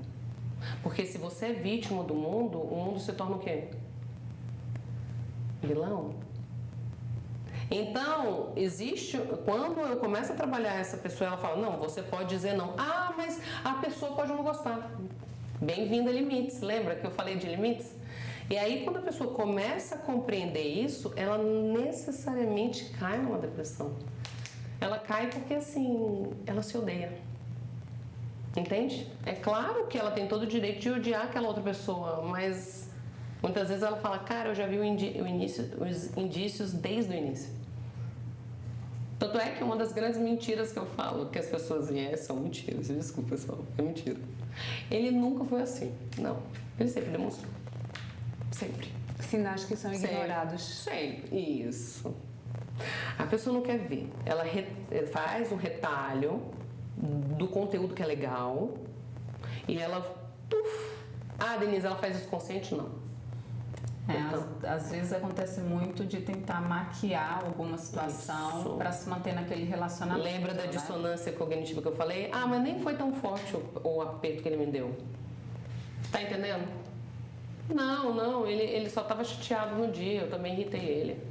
Porque se você é vítima do mundo, o mundo se torna o quê? Vilão. Então, quando eu começo a trabalhar essa pessoa, ela fala, não, você pode dizer não. Ah, mas a pessoa pode não gostar. Bem-vindo a limites. Lembra que eu falei de limites? E aí, quando a pessoa começa a compreender isso, ela necessariamente cai numa depressão. Ela cai porque, assim, ela se odeia. Entende? É claro que ela tem todo o direito de odiar aquela outra pessoa, mas muitas vezes ela fala, cara, eu já vi os indícios desde o início. Tanto é que uma das grandes mentiras que eu falo, que as pessoas são mentiras, desculpa pessoal, é mentira. Ele nunca foi assim, não. Ele sempre demonstrou. Sempre. Sinais que são ignorados. Sempre. Isso. A pessoa não quer ver. Ela faz um retalho do conteúdo que é legal e ela... Denise, ela faz isso consciente? Não. Às vezes acontece muito de tentar maquiar alguma situação para se manter naquele relacionamento. Lembra da dissonância cognitiva que eu falei? Mas nem foi tão forte o aperto que ele me deu. Tá entendendo? Não, ele só estava chateado no dia, eu também irritei ele.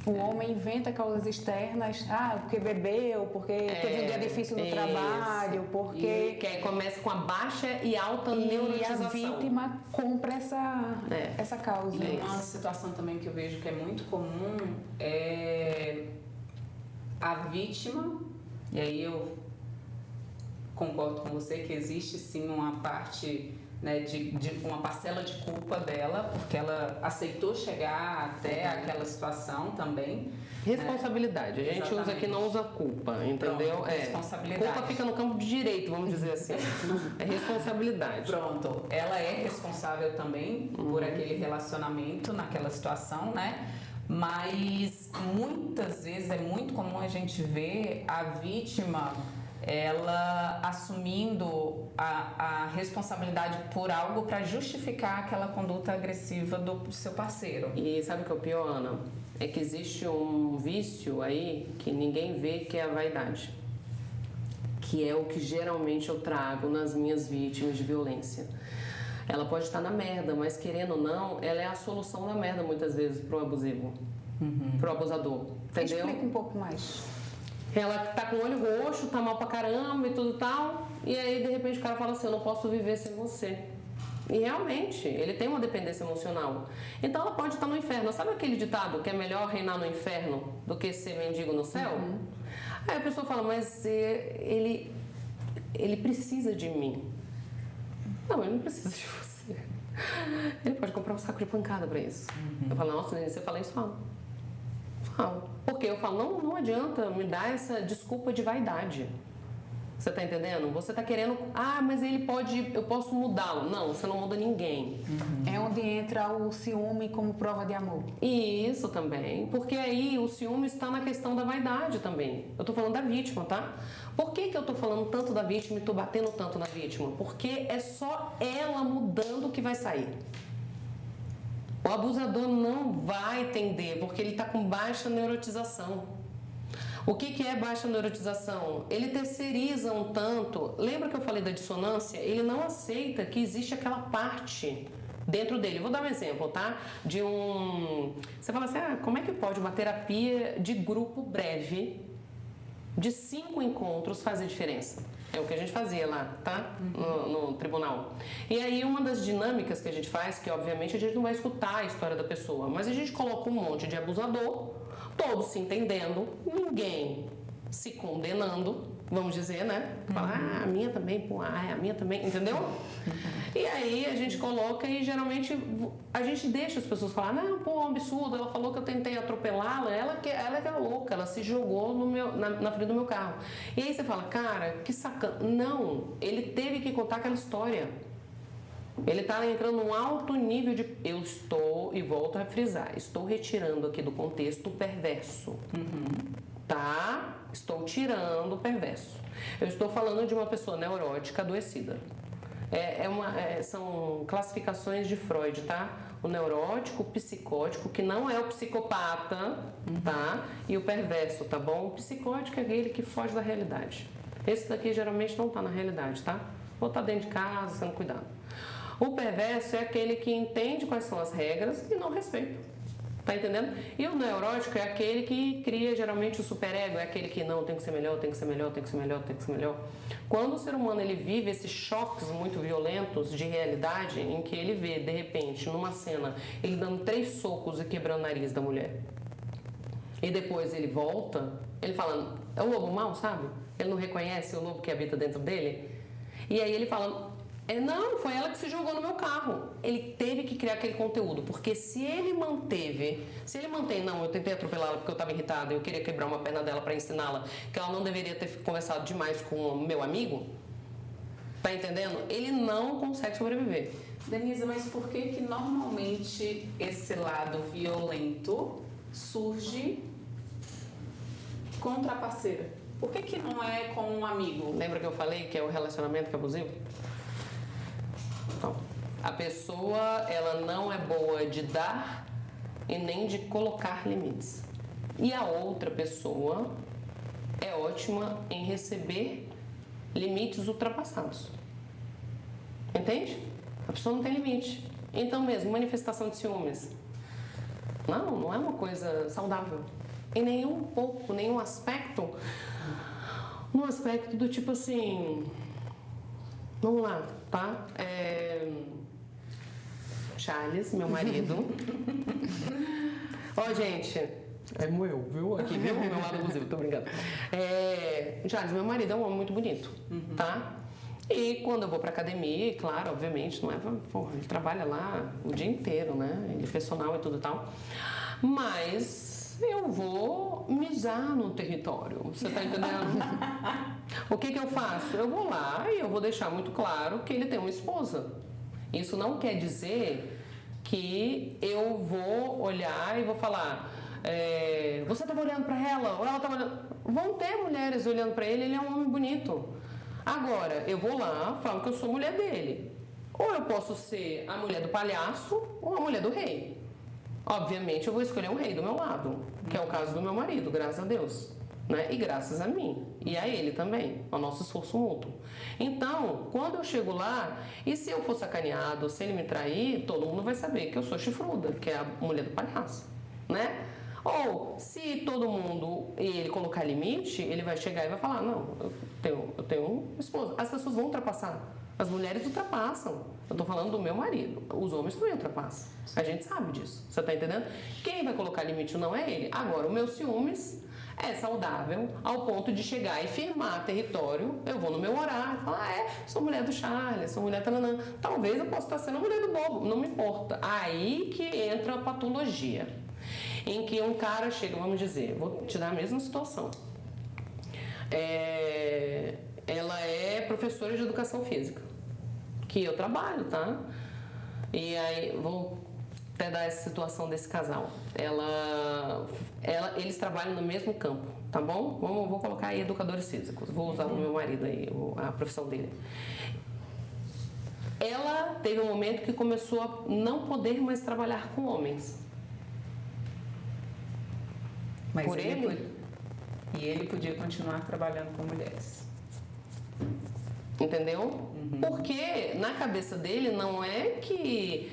O homem inventa causas externas, porque bebeu, porque teve um dia difícil no trabalho, porque... E que aí começa com a baixa e alta neurotização. E a vítima compra essa causa. E uma situação também que eu vejo que é muito comum é a vítima, e aí eu concordo com você que existe sim uma parte... de uma parcela de culpa dela, porque ela aceitou chegar até aquela situação também. Responsabilidade. A gente usa aqui, não usa culpa, entendeu? Pronto, responsabilidade. Culpa fica no campo de direito, vamos dizer assim. É responsabilidade. Pronto. Ela é responsável também por aquele relacionamento, naquela situação, né? Mas muitas vezes é muito comum a gente ver a vítima ela assumindo a responsabilidade por algo para justificar aquela conduta agressiva do seu parceiro. E sabe o que é o pior, Ana? É que existe um vício aí que ninguém vê, que é a vaidade. Que é o que geralmente eu trago nas minhas vítimas de violência. Ela pode estar na merda, mas querendo ou não, ela é a solução da merda muitas vezes pro abusivo, pro abusador, entendeu? Explica um pouco mais. Ela tá com o olho roxo, tá mal pra caramba e tudo tal, e aí de repente o cara fala assim, eu não posso viver sem você. E realmente, ele tem uma dependência emocional. Então ela pode estar no inferno. Sabe aquele ditado que é melhor reinar no inferno do que ser mendigo no céu? Aí a pessoa fala, mas ele precisa de mim. Não, ele não precisa de você. Ele pode comprar um saco de pancada pra isso. Eu falo, nossa, você fala isso? Falo. Porque eu falo, não adianta me dar essa desculpa de vaidade. Você tá entendendo? Você tá querendo, mas eu posso mudá-lo. Não, você não muda ninguém. É onde entra o ciúme como prova de amor. E isso também, porque aí o ciúme está na questão da vaidade também. Eu tô falando da vítima, tá? Por que eu tô falando tanto da vítima e tô batendo tanto na vítima? Porque é só ela mudando que vai sair. O abusador não vai entender, porque ele tá com baixa neurotização. O que é baixa neurotização? Ele terceiriza um tanto. Lembra que eu falei da dissonância? Ele não aceita que existe aquela parte dentro dele. Vou dar um exemplo, tá? Você fala assim, como é que pode uma terapia de grupo breve, de 5 encontros, fazer diferença? É o que a gente fazia lá, tá? No tribunal. E aí, uma das dinâmicas que a gente faz, que obviamente a gente não vai escutar a história da pessoa, mas a gente coloca um monte de abusador, todos se entendendo, ninguém se condenando, vamos dizer, né? Falar, a minha também, pô, a minha também, entendeu? E aí a gente coloca e geralmente a gente deixa as pessoas falar, não, pô, é um absurdo, ela falou que eu tentei atropelá-la, ela que é louca, ela se jogou na frente do meu carro. E aí você fala, cara, que sacana. Não, ele teve que contar aquela história. Ele está entrando num alto nível de... Eu estou, e volto a frisar, estou retirando aqui do contexto o perverso. Tá? Estou tirando o perverso. Eu estou falando de uma pessoa neurótica adoecida. São classificações de Freud, tá? O neurótico, o psicótico, que não é o psicopata, tá? E o perverso, tá bom? O psicótico é aquele que foge da realidade. Esse daqui geralmente não está na realidade, tá? Ou está dentro de casa, sendo cuidado. O perverso é aquele que entende quais são as regras e não respeita. Tá entendendo? E o neurótico é aquele que cria geralmente o superego, é aquele que não, tem que ser melhor, tem que ser melhor, tem que ser melhor, tem que ser melhor. Quando o ser humano ele vive esses choques muito violentos de realidade, em que ele vê, de repente, numa cena, ele dando 3 socos e quebrando o nariz da mulher, e depois ele volta, ele fala, é o lobo mau, sabe? Ele não reconhece o lobo que habita dentro dele. E aí ele fala, não, foi ela que se jogou no meu carro. Ele teve que criar aquele conteúdo, porque se ele mantém, não, eu tentei atropelá-la porque eu estava irritada, eu queria quebrar uma perna dela para ensiná-la que ela não deveria ter conversado demais com o meu amigo, tá entendendo? Ele não consegue sobreviver. Denise, mas por que normalmente esse lado violento surge contra a parceira? Por que não é com um amigo? Lembra que eu falei que é o relacionamento que é abusivo? Então, a pessoa, ela não é boa de dar e nem de colocar limites. E a outra pessoa é ótima em receber limites ultrapassados. Entende? A pessoa não tem limite. Então mesmo, manifestação de ciúmes. Não é uma coisa saudável. Em nenhum aspecto. No aspecto do tipo assim... Vamos lá, tá? Charles, meu marido. Ó, gente, é meu, viu? Aqui, viu? Meu lado abusivo, tô brincando. Charles, meu marido é um homem muito bonito, tá? E quando eu vou pra academia, claro, obviamente, não é pra... Porra, ele trabalha lá o dia inteiro, né? Ele é personal e tudo e tal. Mas eu vou mijar no território, você tá entendendo? O que eu faço? Eu vou lá e eu vou deixar muito claro que ele tem uma esposa. Isso não quer dizer que eu vou olhar e vou falar você estava olhando para ela? Ou ela estava olhando... Vão ter mulheres olhando para ele é um homem bonito. Agora, eu vou lá, falo que eu sou mulher dele. Ou eu posso ser a mulher do palhaço ou a mulher do rei. Obviamente, eu vou escolher um rei do meu lado, que é o caso do meu marido, graças a Deus. Né? E graças a mim, e a ele também, ao nosso esforço mútuo. Então, quando eu chego lá, e se eu for sacaneado, se ele me trair, todo mundo vai saber que eu sou chifruda, que é a mulher do palhaço, né? Ou, se todo mundo, e ele colocar limite, ele vai chegar e vai falar, não, eu tenho uma esposa. As pessoas vão ultrapassar, as mulheres ultrapassam. Eu tô falando do meu marido, os homens também ultrapassam. A gente sabe disso, você tá entendendo? Quem vai colocar limite não é ele. Agora, o meu ciúmes... é saudável ao ponto de chegar e firmar território. Eu vou no meu horário, falar, sou mulher do Charles, sou mulher tananã. Talvez eu possa estar sendo a mulher do bobo, não me importa. Aí que entra a patologia, em que um cara chega, vamos dizer, vou te dar a mesma situação. Ela é professora de educação física, que eu trabalho, tá? E aí, vou até dar essa situação desse casal. Eles trabalham no mesmo campo, tá bom? Vou colocar aí educadores físicos. Vou usar o meu marido aí, a profissão dele. Ela teve um momento que começou a não poder mais trabalhar com homens. Mas e ele podia continuar trabalhando com mulheres. Entendeu? Porque na cabeça dele não é que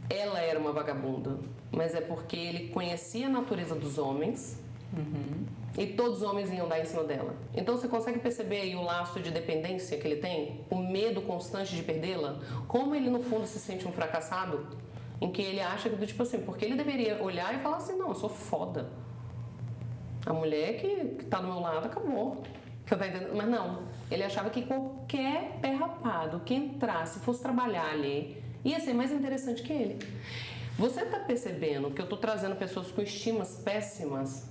ela era uma vagabunda, mas é porque ele conhecia a natureza dos homens. E todos os homens iam dar em cima dela. Então você consegue perceber aí o laço de dependência que ele tem? O medo constante de perdê-la? Como ele no fundo se sente um fracassado? Em que ele acha que, tipo assim, porque ele deveria olhar e falar assim, não, eu sou foda. A mulher que tá do meu lado acabou. Você tá entendendo? Mas não, ele achava que qualquer pé rapado que entrasse, fosse trabalhar ali, ia ser mais interessante que ele. Você tá percebendo que eu tô trazendo pessoas com estimas péssimas?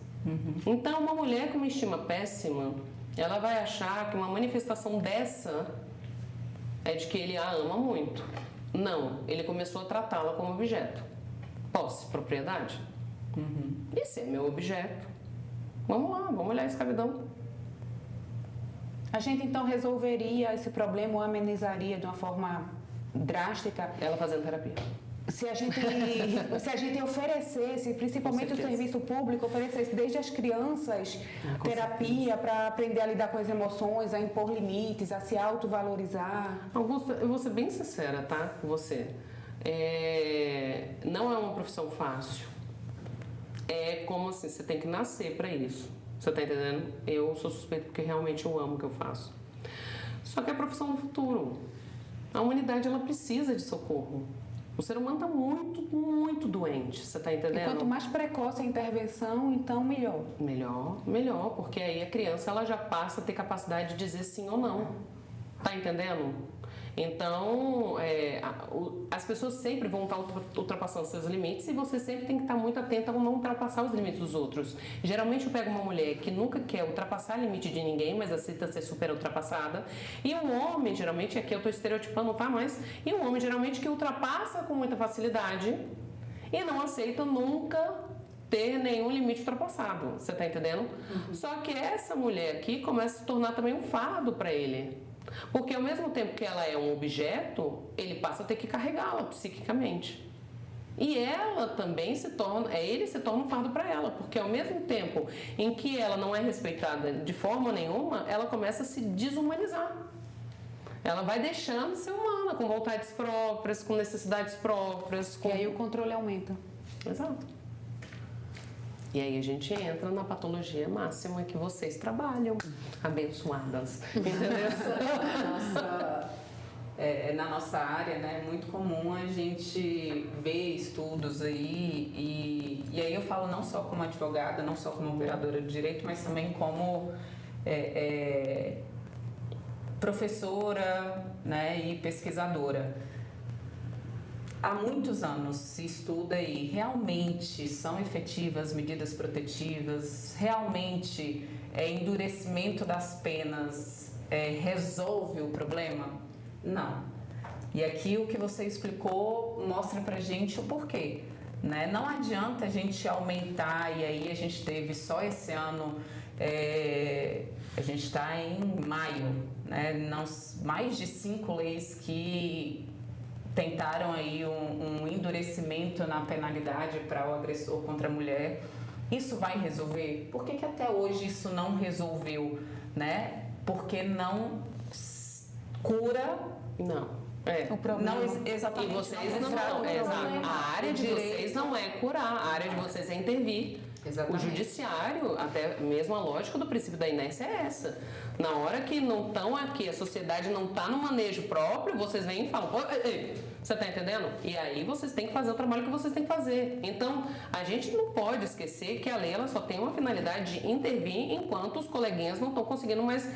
Então, uma mulher com uma estima péssima, ela vai achar que uma manifestação dessa é de que ele a ama muito. Não, ele começou a tratá-la como objeto. Posse, propriedade. Esse é meu objeto. Vamos lá, vamos olhar a escravidão. A gente então resolveria esse problema ou amenizaria de uma forma drástica? Ela fazendo terapia. Se a gente oferecesse, principalmente o serviço público, oferecesse desde as crianças terapia para aprender a lidar com as emoções, a impor limites, a se autovalorizar. Augusta, eu vou ser bem sincera, tá? Com você. Não é uma profissão fácil. É como assim, você tem que nascer para isso. Você tá entendendo? Eu sou suspeita porque realmente eu amo o que eu faço. Só que é a profissão do futuro. A humanidade, ela precisa de socorro. O ser humano está muito, muito doente, você está entendendo? E quanto mais precoce a intervenção, então melhor. Melhor, porque aí a criança ela já passa a ter capacidade de dizer sim ou não. Tá entendendo? Então, as pessoas sempre vão estar ultrapassando seus limites e você sempre tem que estar muito atenta a não ultrapassar os limites dos outros. Geralmente eu pego uma mulher que nunca quer ultrapassar o limite de ninguém, mas aceita ser super ultrapassada. E um homem, geralmente, aqui eu estou estereotipando, tá? Mas, e um homem, geralmente, que ultrapassa com muita facilidade e não aceita nunca ter nenhum limite ultrapassado. Você tá entendendo? Só que essa mulher aqui começa a se tornar também um fardo para ele. Porque ao mesmo tempo que ela é um objeto, ele passa a ter que carregá-la psiquicamente. E ela também ele se torna um fardo para ela, porque ao mesmo tempo em que ela não é respeitada de forma nenhuma, ela começa a se desumanizar. Ela vai deixando de ser humana, com vontades próprias, com necessidades próprias. E aí o controle aumenta. Exato. E aí a gente entra na patologia máxima que vocês trabalham, abençoadas, entendeu? Na nossa área, né, é muito comum a gente ver estudos aí, e aí eu falo não só como advogada, não só como operadora de direito, mas também como professora, né, e pesquisadora. Há muitos anos se estuda e realmente são efetivas medidas protetivas, realmente endurecimento das penas resolve o problema? Não. E aqui o que você explicou mostra pra gente o porquê, né? Não adianta a gente aumentar, e aí a gente teve só esse ano, a gente está em maio, né? Mais de 5 leis que tentaram aí um endurecimento na penalidade para o agressor contra a mulher. Isso vai resolver? Por que até hoje isso não resolveu, né? Porque não cura... Não. O problema. Não, exatamente. E vocês não. Exato. A área de vocês não é curar, a área de vocês é intervir. Exatamente. O judiciário, até mesmo a lógica do princípio da inércia é essa. Na hora que não estão aqui, a sociedade não está no manejo próprio, vocês vêm e falam, você está entendendo? E aí vocês têm que fazer o trabalho que vocês têm que fazer. Então, a gente não pode esquecer que a lei ela só tem uma finalidade de intervir enquanto os coleguinhas não estão conseguindo mais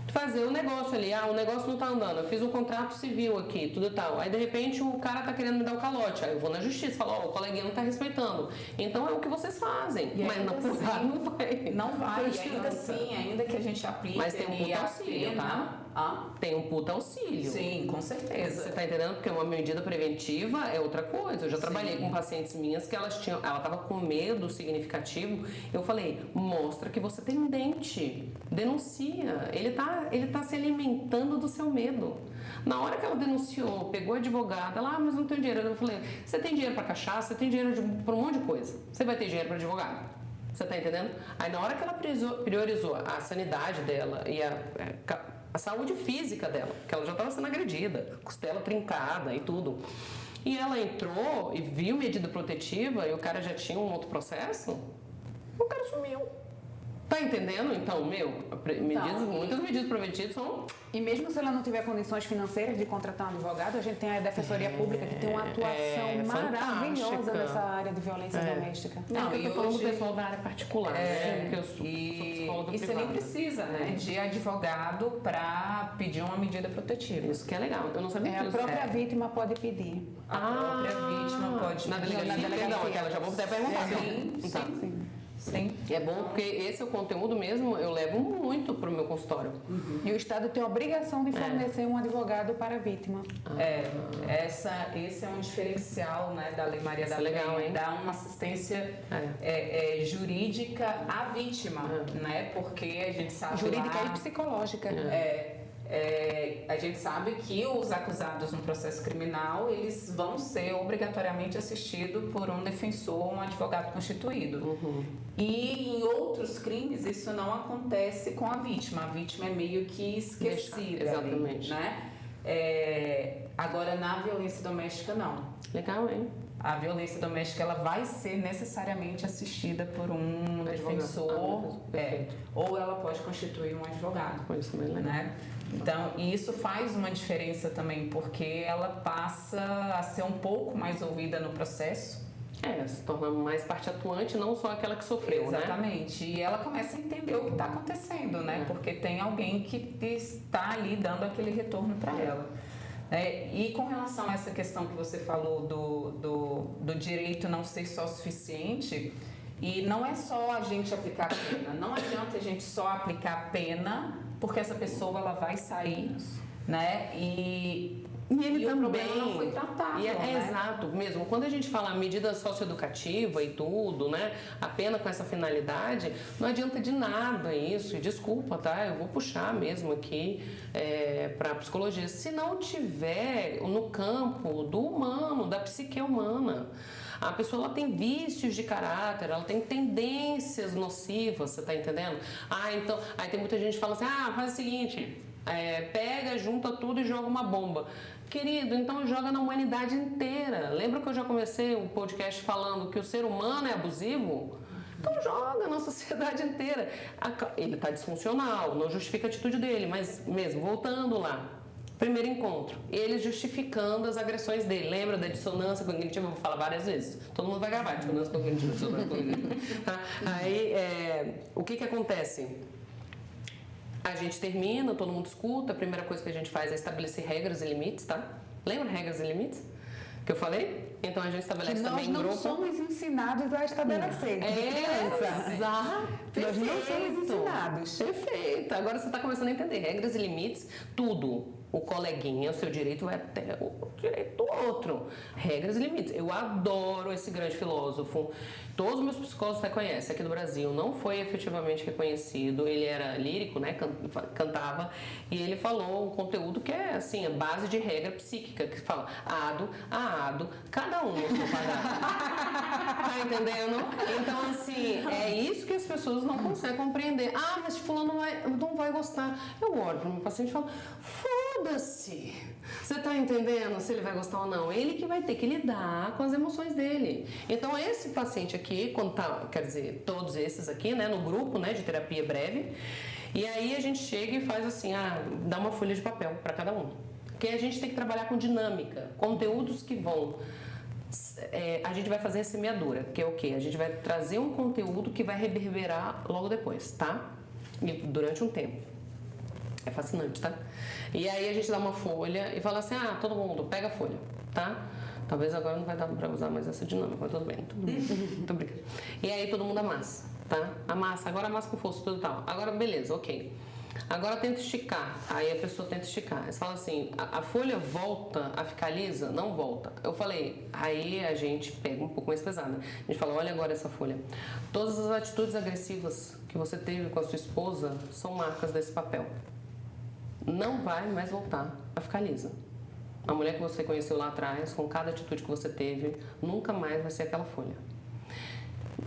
fazer o negócio ali, o negócio não tá andando, eu fiz um contrato civil aqui, tudo e tal, aí de repente o cara tá querendo me dar o calote, aí eu vou na justiça, falo, o coleguinha não tá respeitando, então é o que vocês fazem, mas não, assim, não vai. Não vai, e ainda assim, ainda que a gente aplique... Mas tem um puta auxílio, tá? Tem um puta auxílio. Sim, com certeza. Você tá entendendo? Porque uma medida preventiva é outra coisa. Eu já trabalhei com pacientes minhas que ela tava com medo significativo. Eu falei, mostra que você tem dente. Denuncia. Ele tá se alimentando do seu medo. Na hora que ela denunciou, pegou a advogada, ela, mas não tenho dinheiro. Eu falei, você tem dinheiro pra cachaça, você tem dinheiro pra um monte de coisa. Você vai ter dinheiro pra advogado. Você tá entendendo? Aí na hora que ela priorizou a sanidade dela e a a saúde física dela, que ela já estava sendo agredida, costela trincada e tudo. E ela entrou e viu medida protetiva e o cara já tinha um outro processo, o cara sumiu. Tá entendendo? Então, muitas medidas preventivas são... E mesmo se ela não tiver condições financeiras de contratar um advogado, a gente tem a Defensoria Pública que tem uma atuação maravilhosa fantástica nessa área de violência doméstica. Não, eu tô falando hoje- do pessoal da área particular, né? Porque eu sou psicóloga E você privada. nem precisa, né, de advogado para pedir uma medida protetiva. Isso que é legal, eu não sabia A disso. própria vítima pode pedir. A própria vítima pode Na pedir. delegacia, perdão, aquela já vou até perguntar. Sim, Então, Sim. é bom porque esse é o conteúdo mesmo, eu levo muito pro meu consultório. E o Estado tem a obrigação de fornecer um advogado para a vítima. Esse é um diferencial, né, da Lei Maria da Isso é legal, Penha, hein? dar uma assistência jurídica à vítima, né? Porque a gente sabe Jurídica lá, e psicológica. a gente sabe que os acusados no processo criminal, eles vão ser obrigatoriamente assistidos por um defensor, um advogado constituído. E em outros crimes isso não acontece com a vítima é meio que esquecida. Exatamente. Ali, né? Agora, na violência doméstica, não. Legal, hein? A violência doméstica ela vai ser necessariamente assistida por um defensor, ou ela pode constituir um advogado. Isso também é legal. Né? Então, e isso faz uma diferença também, porque ela passa a ser um pouco mais ouvida no processo. Se torna mais parte atuante, não só aquela que sofreu, Exatamente. E ela começa a entender o que está acontecendo, né? Porque tem alguém que está ali dando aquele retorno para ela. E com relação a essa questão que você falou do direito não ser só suficiente, e não é só a gente aplicar a pena, não adianta a gente só aplicar a pena, porque essa pessoa ela vai sair, né? E ele o também problema não foi tratado, né? Exato, mesmo. Quando a gente fala medida socioeducativa e tudo, né? A pena com essa finalidade, não adianta de nada isso. E desculpa, tá? Eu vou puxar mesmo aqui para psicologia. Se não tiver no campo do humano, da psique humana, a pessoa ela tem vícios de caráter, ela tem tendências nocivas, você tá entendendo? Então, aí tem muita gente que fala assim, faz o seguinte, pega, junta tudo e joga uma bomba. Querido, então joga na humanidade inteira. Lembra que eu já comecei o podcast falando que o ser humano é abusivo? Então joga na sociedade inteira. Ele tá disfuncional, não justifica a atitude dele, mas mesmo, voltando lá, primeiro encontro, ele justificando as agressões dele. Lembra da dissonância cognitiva? Eu vou falar várias vezes. Todo mundo vai gravar dissonância cognitiva, dissonância cognitiva. Tá? Aí, o que acontece? A gente termina, todo mundo escuta. A primeira coisa que a gente faz é estabelecer regras e limites, tá? Lembra regras e limites? Que eu falei? Então a gente estabelece também em grupo. Nós não somos ensinados a estabelecer. Exato. Nós não somos ensinados. Perfeito. Agora você está começando a entender regras e limites, tudo. O coleguinha, o seu direito vai até o direito do outro. Regras e limites. Eu adoro esse grande filósofo. Todos os meus psicólogos até conhecem aqui no Brasil. Não foi efetivamente reconhecido. Ele era lírico, né? Cantava. E ele falou um conteúdo que é, assim, a base de regra psíquica. Que fala ado, cada um no seu quadrado. Tá entendendo? Então, assim, é isso que as pessoas não conseguem compreender. Mas fulano não vai gostar. Eu olho para o meu paciente e falo, foda-se. Você tá entendendo se ele vai gostar ou não? Ele que vai ter que lidar com as emoções dele. Então, esse paciente aqui, quando tá, quer dizer, todos esses aqui, né, no grupo, né, de terapia breve, e aí a gente chega e faz assim, dá uma folha de papel para cada um. Porque a gente tem que trabalhar com dinâmica, conteúdos que vão... a gente vai fazer a semeadura, que é o quê? A gente vai trazer um conteúdo que vai reverberar logo depois, tá? E durante um tempo. É fascinante, tá? E aí a gente dá uma folha e fala assim, todo mundo, pega a folha, tá? Talvez agora não vai dar pra usar mais essa dinâmica, mas tudo bem, tô brincando. E aí todo mundo amassa, tá? Amassa, agora amassa com força, tudo e tal. Agora, beleza, ok. Agora tenta esticar, aí a pessoa tenta esticar. Você fala assim, a folha volta a ficar lisa? Não volta. Eu falei, aí a gente pega um pouco mais pesada. A gente fala, olha agora essa folha. Todas as atitudes agressivas que você teve com a sua esposa são marcas desse papel. Não vai mais voltar a ficar lisa. A mulher que você conheceu lá atrás, com cada atitude que você teve, nunca mais vai ser aquela folha.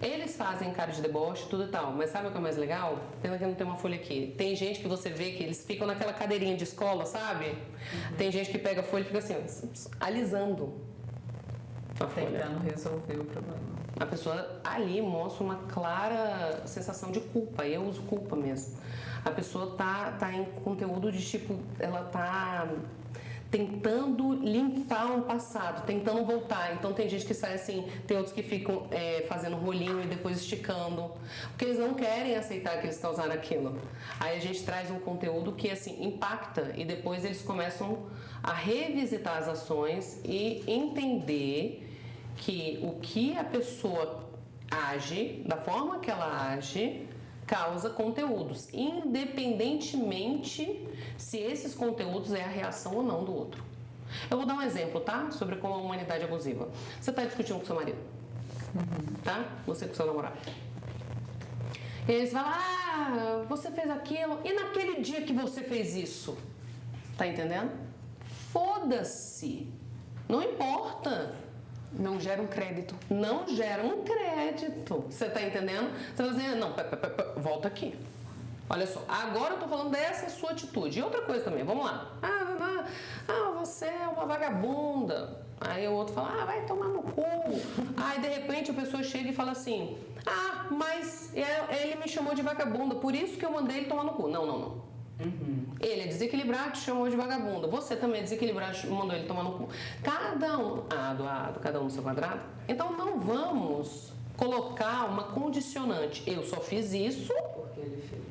Eles fazem cara de deboche, tudo e tal, mas sabe o que é mais legal? Pena que não tem uma folha aqui. Tem gente que você vê que eles ficam naquela cadeirinha de escola, sabe? Tem gente que pega a folha e fica assim, alisando a folha. Tentando resolver o problema. A pessoa ali mostra uma clara sensação de culpa, eu uso culpa mesmo. A pessoa tá em conteúdo de tipo, ela tá tentando limpar um passado, tentando voltar. Então tem gente que sai assim, tem outros que ficam fazendo rolinho e depois esticando, porque eles não querem aceitar que eles causaram aquilo. Aí a gente traz um conteúdo que assim impacta e depois eles começam a revisitar as ações e entender que o que a pessoa age, da forma que ela age, causa conteúdos, independentemente se esses conteúdos é a reação ou não do outro. Eu vou dar um exemplo, tá? Sobre como a humanidade é abusiva. Você está discutindo com seu marido, tá? Você com seu namorado. E eles falam, você fez aquilo, e naquele dia que você fez isso? Tá entendendo? Foda-se. Não importa. Não gera um crédito. Não gera um crédito. Você tá entendendo? Você vai dizer, não, volta aqui. Olha só, agora eu tô falando dessa sua atitude. E outra coisa também, vamos lá. Você é uma vagabunda. Aí o outro fala, vai tomar no cu. Aí de repente a pessoa chega e fala assim, mas ele me chamou de vagabunda, por isso que eu mandei ele tomar no cu. Não. Ele é desequilibrado, te chamou de vagabunda. Você também é desequilibrado, mandou ele tomar no cu. Cada um, cada um no seu quadrado. Então não vamos colocar uma condicionante. Eu só fiz isso Porque ele fez.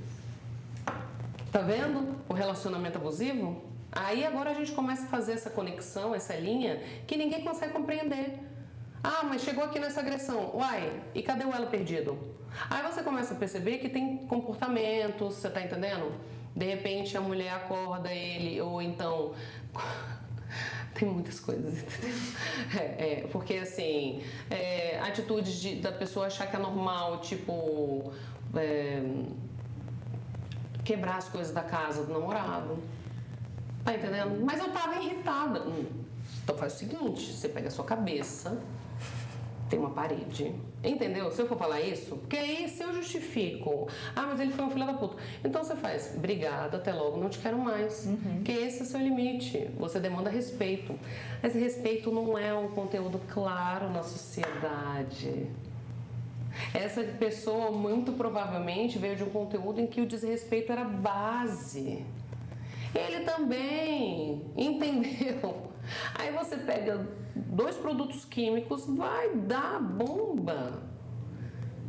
Tá vendo o relacionamento abusivo? Aí agora a gente começa a fazer essa conexão, essa linha, que ninguém consegue compreender. Mas chegou aqui nessa agressão. Uai, e cadê o elo perdido? Aí você começa a perceber que tem comportamentos, você tá entendendo? De repente a mulher acorda ele, ou então... Tem muitas coisas, entendeu? Porque assim, atitudes da pessoa achar que é normal, tipo... quebrar as coisas da casa do namorado. Tá entendendo? Mas eu tava irritada. Então faz o seguinte, você pega a sua cabeça, tem uma parede. Entendeu? Se eu for falar isso, porque aí se eu justifico, mas ele foi um filho da puta. Então você faz, obrigada, até logo, não te quero mais. Porque esse é o seu limite. Você demanda respeito. Mas respeito não é um conteúdo claro na sociedade. Essa pessoa muito provavelmente veio de um conteúdo em que o desrespeito era base. Ele também, entendeu? Aí você pega 2 produtos químicos, vai dar bomba.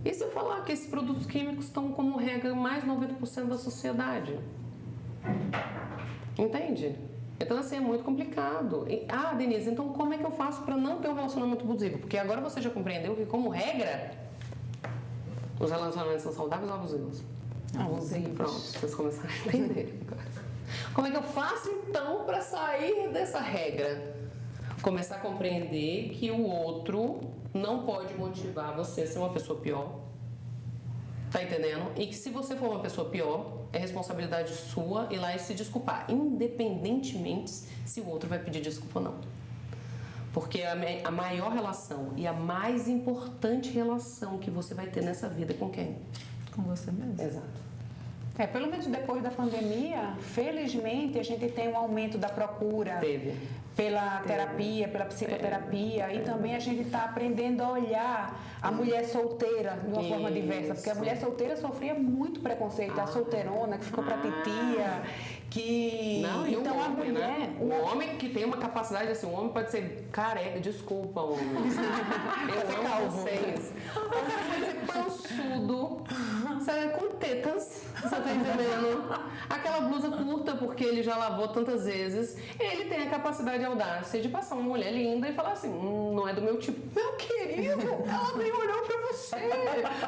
E se eu falar que esses produtos químicos estão como regra mais 90% da sociedade? Entende? Então assim, é muito complicado. Denise, então como é que eu faço para não ter um relacionamento abusivo? Porque agora você já compreendeu que como regra, os relacionamentos são saudáveis ou abusivos? Abusivos. Pronto, vocês começaram a entender agora. Como é que eu faço então para sair dessa regra? Começar a compreender que o outro não pode motivar você a ser uma pessoa pior. Tá entendendo? E que se você for uma pessoa pior, é responsabilidade sua ir lá e se desculpar, independentemente se o outro vai pedir desculpa ou não. Porque a maior relação e a mais importante relação que você vai ter nessa vida é com quem? Com você mesmo. Exato. Pelo menos depois da pandemia, felizmente a gente tem um aumento da procura pela terapia, pela psicoterapia, e também a gente está aprendendo a olhar a mulher solteira de uma forma diversa, porque a mulher solteira sofria muito preconceito, a solteirona que ficou pra titia, que... Não, e então o a homem, mulher... né? O homem que tem uma capacidade assim, o homem pode ser careca, desculpa, homem. Eu amo vocês. O cara pode ser pançudo, sabe, com tetas, você tá entendendo? Aquela blusa curta, porque ele já lavou tantas vezes. Ele tem a capacidade e audácia de passar uma mulher linda e falar assim, não é do meu tipo. Meu querido, ela nem olhou pra você.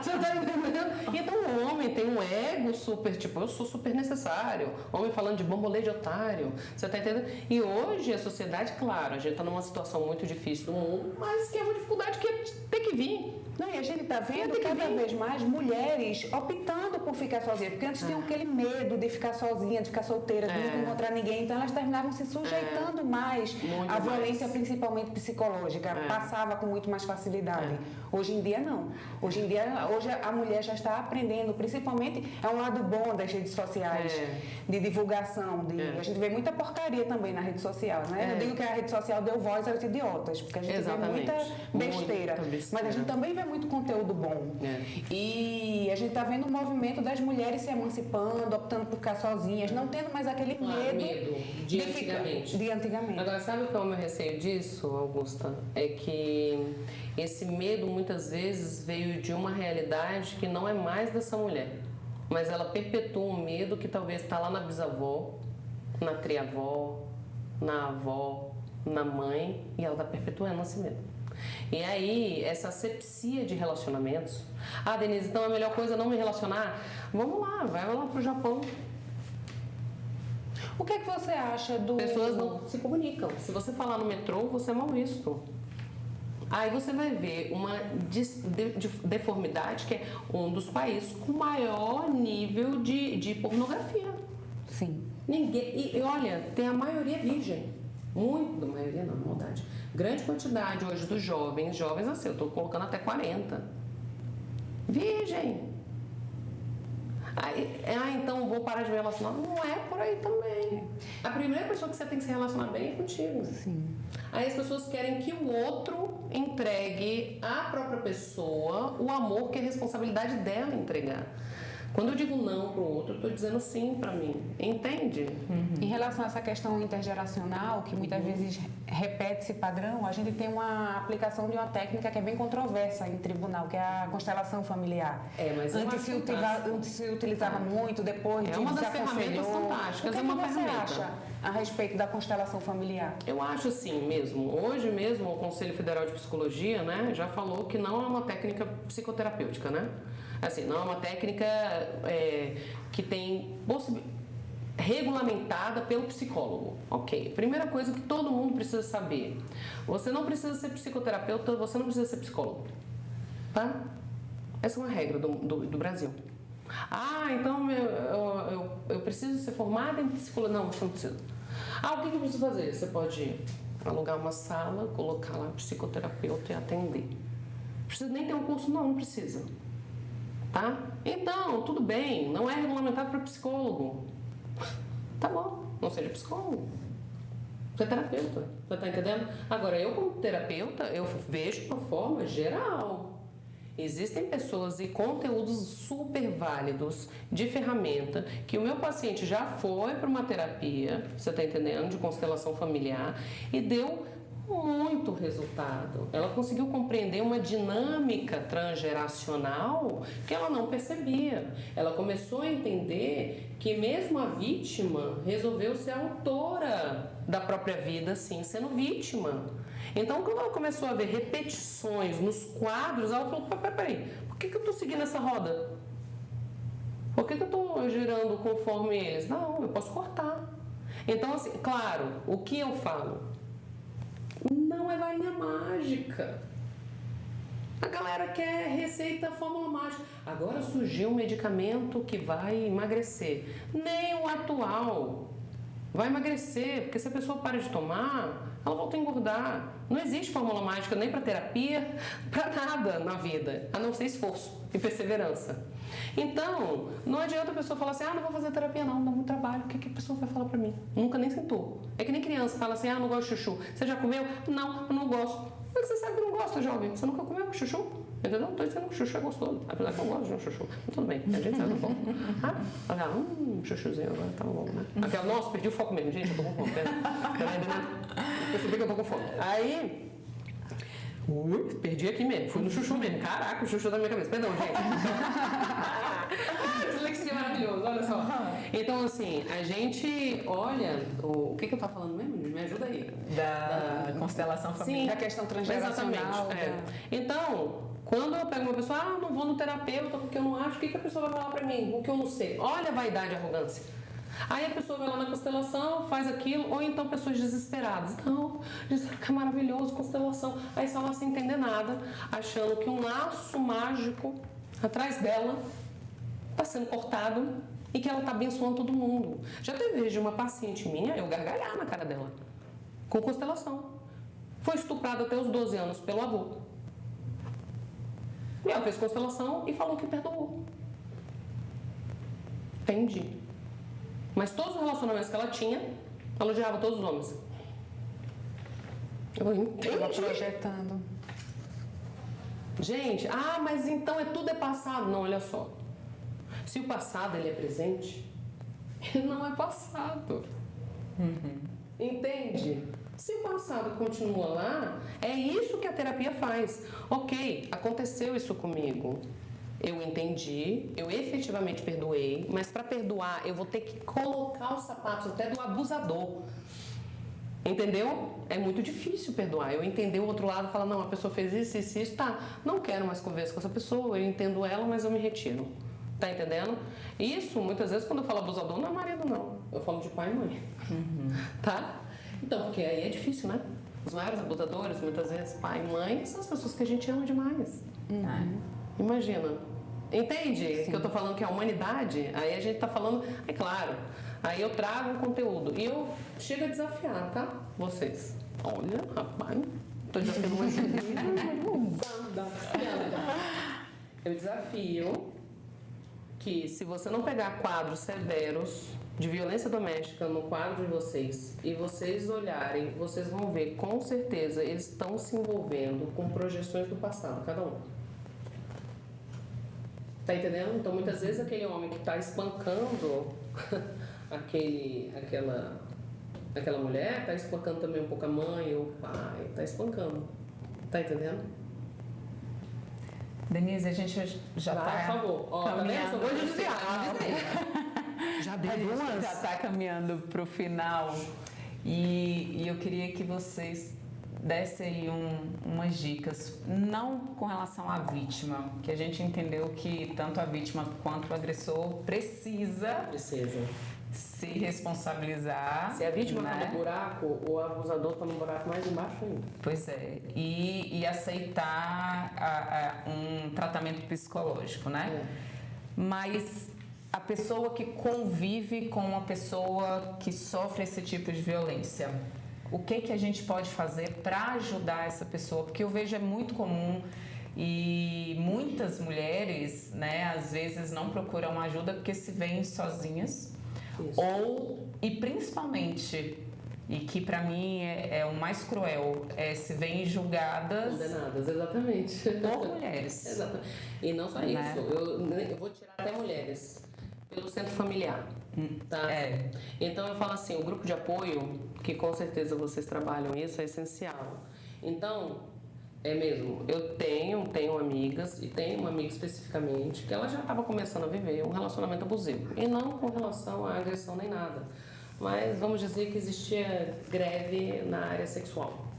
Você tá entendendo? Então o homem tem um ego super, tipo, eu sou super necessário. Homem falando de bambolê de otário. Você tá entendendo? E hoje a sociedade, claro, a gente tá numa situação muito difícil do mundo, mas que é uma dificuldade que tem que vir. Não, e a gente está vendo cada vez mais mulheres optando por ficar sozinhas, porque antes tinham aquele medo de ficar sozinha, de ficar solteira, de não encontrar ninguém, então elas terminavam se sujeitando mais à violência, principalmente psicológica, passava com muito mais facilidade. Hoje em dia não. Hoje a mulher já está aprendendo, principalmente é um lado bom das redes sociais, de divulgação, a gente vê muita porcaria também na rede social, né? Eu digo que a rede social deu voz aos idiotas, porque a gente vê muita besteira, mas a gente também vê muito conteúdo bom. E a gente está vendo o movimento das mulheres se emancipando, optando por ficar sozinhas, não tendo mais aquele medo de antigamente. Agora, sabe qual é o meu receio disso, Augusta? É que esse medo muitas vezes veio de uma realidade que não é mais dessa mulher, mas ela perpetua um medo que talvez está lá na bisavó, na triavó, na avó, na mãe, e ela está perpetuando esse medo. E aí, essa asepsia de relacionamentos. Ah, Denise, então a melhor coisa é não me relacionar? Vamos lá, vai lá pro Japão. O que é que você acha do... Pessoas não se comunicam. Se você falar no metrô, você é mal visto. Aí você vai ver uma deformidade, que é um dos países com maior nível de pornografia. Sim. Ninguém... E olha, tem a maioria virgem. Muito da maioria, não, maldade. Grande quantidade hoje dos jovens assim, eu estou colocando até 40. Virgem. Aí, então vou parar de me relacionar. Não é por aí também. A primeira pessoa que você tem que se relacionar bem é contigo. Sim. Aí as pessoas querem que o outro entregue à própria pessoa o amor que é responsabilidade dela entregar. Quando eu digo não para o outro, eu estou dizendo sim para mim. Entende? Em relação a essa questão intergeracional, que muitas vezes repete esse padrão, a gente tem uma aplicação de uma técnica que é bem controversa em tribunal, que é a constelação familiar. Mas antes se utilizava muito, depois é uma das ferramentas fantásticas. O que você acha a respeito da constelação familiar? Eu acho assim mesmo. Hoje mesmo o Conselho Federal de Psicologia, né, já falou que não é uma técnica psicoterapêutica, né? Assim, não é uma técnica que tem regulamentada pelo psicólogo. Ok. Primeira coisa que todo mundo precisa saber. Você não precisa ser psicoterapeuta, você não precisa ser psicólogo. Tá? Essa é uma regra do Brasil. Ah, então eu preciso ser formada em psicologia. Não, você não precisa. Ah, o que eu preciso fazer? Você pode alugar uma sala, colocar lá psicoterapeuta e atender. Não precisa nem ter um curso? Não precisa. Tá? Então, tudo bem, não é regulamentado para psicólogo. Tá bom, não seja psicólogo. Você é terapeuta, você tá entendendo? Agora, eu como terapeuta, eu vejo de uma forma geral. Existem pessoas e conteúdos super válidos de ferramenta que o meu paciente já foi para uma terapia, você tá entendendo, de constelação familiar e deu muito resultado. Ela conseguiu compreender uma dinâmica transgeracional que ela não percebia. Ela começou a entender que mesmo a vítima resolveu ser autora da própria vida, assim, sendo vítima. Então, quando ela começou a ver repetições nos quadros, ela falou, peraí, por que eu estou seguindo essa roda? Por que eu estou girando conforme eles? Não, eu posso cortar. Então, assim, claro, o que eu falo? Não é varinha mágica. A galera quer receita, fórmula mágica. Agora surgiu um medicamento que vai emagrecer. Nem o atual vai emagrecer, porque se a pessoa para de tomar, ela volta a engordar. Não existe fórmula mágica nem para terapia, para nada na vida, a não ser esforço e perseverança. Então, não adianta a pessoa falar assim, não vou fazer terapia não, dá muito trabalho. O que a pessoa vai falar pra mim? Nunca nem sentou. É que nem criança fala assim, não gosto de chuchu. Você já comeu? Não, eu não gosto. Como é que você sabe que não gosta, jovem? Você nunca comeu chuchu? Entendeu? Não tô dizendo que chuchu é gostoso. Apesar que eu gosto de um chuchu. Mas tudo bem, a gente sabe do foco. Chuchuzinho agora tá bom, né? Aquela, nossa, perdi o foco mesmo. Gente, eu tô com fome. Percebi que eu tô com fome. Aí... perdi aqui mesmo, fui no chuchu mesmo. Caraca, o chuchu da minha cabeça. Perdão, gente. Dislexia maravilhoso, olha só. Então, assim, a gente olha. O que eu tava falando mesmo? Me ajuda aí. Da constelação familiar. Sim, da questão transgeracional. Exatamente. Então, Quando eu pego uma pessoa, não vou no terapeuta porque eu não acho, o que a pessoa vai falar pra mim? O que eu não sei. Olha a vaidade e arrogância. Aí a pessoa vai lá na constelação, faz aquilo, ou então pessoas desesperadas. Não, diz que é maravilhoso, constelação. Aí está lá sem entender nada, achando que um laço mágico atrás dela está sendo cortado e que ela está abençoando todo mundo. Já teve vez de uma paciente minha, eu gargalhar na cara dela, com constelação. Foi estuprada até os 12 anos pelo avô. E ela fez constelação e falou que perdoou. Entendi. Mas todos os relacionamentos que ela tinha, ela odiava todos os homens. Eu entendi. Estava projetando. Gente, mas então tudo é passado. Não, olha só. Se o passado ele é presente, ele não é passado. Entende? Se o passado continua lá, é isso que a terapia faz. Ok, aconteceu isso comigo. Eu entendi, eu efetivamente perdoei, mas para perdoar eu vou ter que colocar os sapatos até do abusador. Entendeu? É muito difícil perdoar. Eu entender o outro lado e falar, não, a pessoa fez isso, tá. Não quero mais conversar com essa pessoa, eu entendo ela, mas eu me retiro. Tá entendendo? Isso, muitas vezes, quando eu falo abusador, não é marido, não. Eu falo de pai e mãe. Tá? Então, porque aí é difícil, né? Os maiores abusadores, muitas vezes, pai e mãe, são as pessoas que a gente ama demais. Imagina. Entende? Que eu tô falando que é a humanidade, aí a gente tá falando, é claro, aí eu trago um conteúdo e eu chego a desafiar, tá? Vocês. Olha, rapaz, tô desafiando mais Eu desafio que se você não pegar quadros severos de violência doméstica no quadro de vocês e vocês olharem, vocês vão ver, com certeza, eles estão se envolvendo com projeções do passado, cada um. Tá entendendo? Então, muitas vezes, aquele homem que tá espancando aquela mulher, tá espancando também um pouco a mãe ou o pai, tá espancando. Tá entendendo? Denise, a gente já tá... Por favor. Ó, tá vendo? Só vou desviar. Já deu duas. Já tá caminhando pro final. E eu queria que vocês desse aí umas dicas, não com relação à vítima, que a gente entendeu que tanto a vítima quanto o agressor precisa se responsabilizar. Se a vítima tá no buraco, o abusador tá no buraco mais embaixo ainda. Pois é, e aceitar um tratamento psicológico, né? Mas a pessoa que convive com uma pessoa que sofre esse tipo de violência, o que a gente pode fazer para ajudar essa pessoa? Porque eu vejo é muito comum e muitas mulheres, né, às vezes não procuram ajuda porque se veem sozinhas. Isso. E principalmente, e que para mim é o mais cruel, se veem julgadas... Condenadas, exatamente. Por mulheres. Exatamente. E não só isso, eu vou tirar até mulheres. Pelo centro familiar, tá? Então eu falo assim, o grupo de apoio, que com certeza vocês trabalham isso, é essencial. Então, é mesmo, eu tenho amigas, e tenho uma amiga especificamente, que ela já estava começando a viver um relacionamento abusivo. E não com relação à agressão nem nada, mas vamos dizer que existia greve na área sexual.